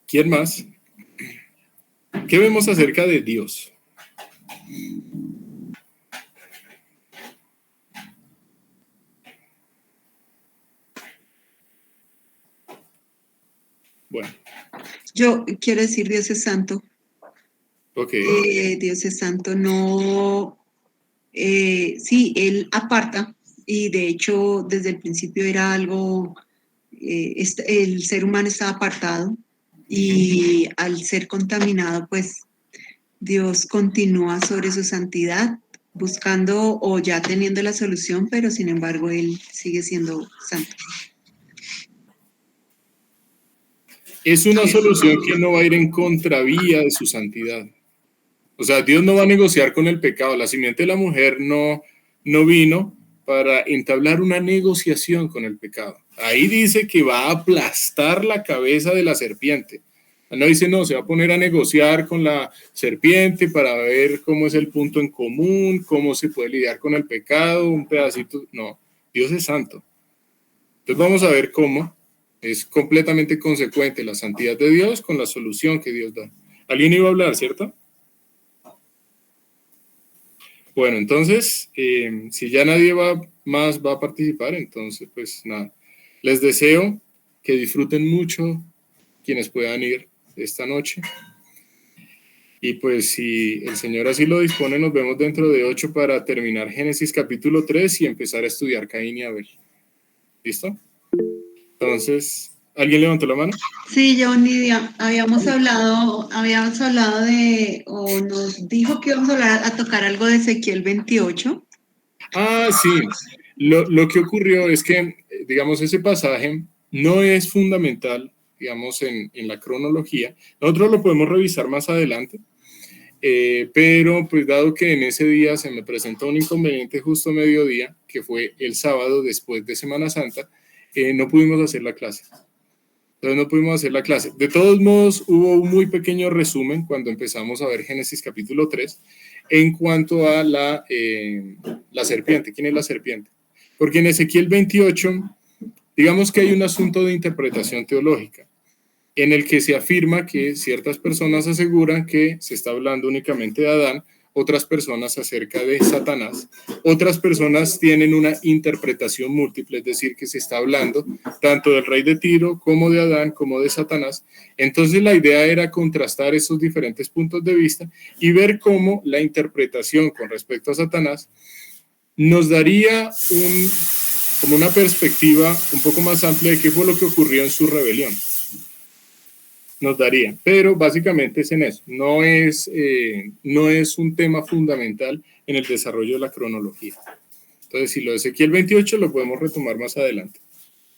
¿Quién más? ¿Qué vemos acerca de Dios? Bueno. Yo quiero decir, Dios es santo. Ok. Dios es santo, no. Sí, Él aparta, y de hecho, desde el principio era algo. El ser humano estaba apartado, y al ser contaminado, pues Dios continúa sobre su santidad, buscando o ya teniendo la solución, pero sin embargo, Él sigue siendo santo. Es una solución que no va a ir en contravía de su santidad. O sea, Dios no va a negociar con el pecado. La simiente de la mujer no vino para entablar una negociación con el pecado. Ahí dice que va a aplastar la cabeza de la serpiente. No dice, no, se va a poner a negociar con la serpiente para ver cómo es el punto en común, cómo se puede lidiar con el pecado, un pedacito. No, Dios es santo. Entonces vamos a ver cómo es completamente consecuente la santidad de Dios con la solución que Dios da. ¿Alguien iba a hablar, cierto? Bueno, entonces, si ya nadie más va a participar, entonces, pues nada. Les deseo que disfruten mucho quienes puedan ir esta noche. Y pues, si el Señor así lo dispone, nos vemos dentro de 8 para terminar Génesis capítulo 3 y empezar a estudiar Caín y Abel. ¿Listo? Entonces, ¿alguien levantó la mano? Sí, John, Nidia, habíamos hablado de, o nos dijo que íbamos a tocar algo de Ezequiel 28. Ah, sí. Lo que ocurrió es que, digamos, ese pasaje no es fundamental, digamos, en la cronología. Nosotros lo podemos revisar más adelante, pero pues dado que en ese día se me presentó un inconveniente justo a mediodía, que fue el sábado después de Semana Santa, no pudimos hacer la clase. Entonces no pudimos hacer la clase. De todos modos, hubo un muy pequeño resumen cuando empezamos a ver Génesis capítulo 3 en cuanto a la serpiente. ¿Quién es la serpiente? Porque en Ezequiel 28, digamos que hay un asunto de interpretación teológica en el que se afirma que ciertas personas aseguran que se está hablando únicamente de Adán, otras personas acerca de Satanás, otras personas tienen una interpretación múltiple, es decir, que se está hablando tanto del rey de Tiro como de Adán como de Satanás. Entonces la idea era contrastar esos diferentes puntos de vista y ver cómo la interpretación con respecto a Satanás nos daría como una perspectiva un poco más amplia de qué fue lo que ocurrió en su rebelión. Nos daría, pero básicamente es en eso, no es un tema fundamental en el desarrollo de la cronología. Entonces, si lo de Ezequiel 28 lo podemos retomar más adelante.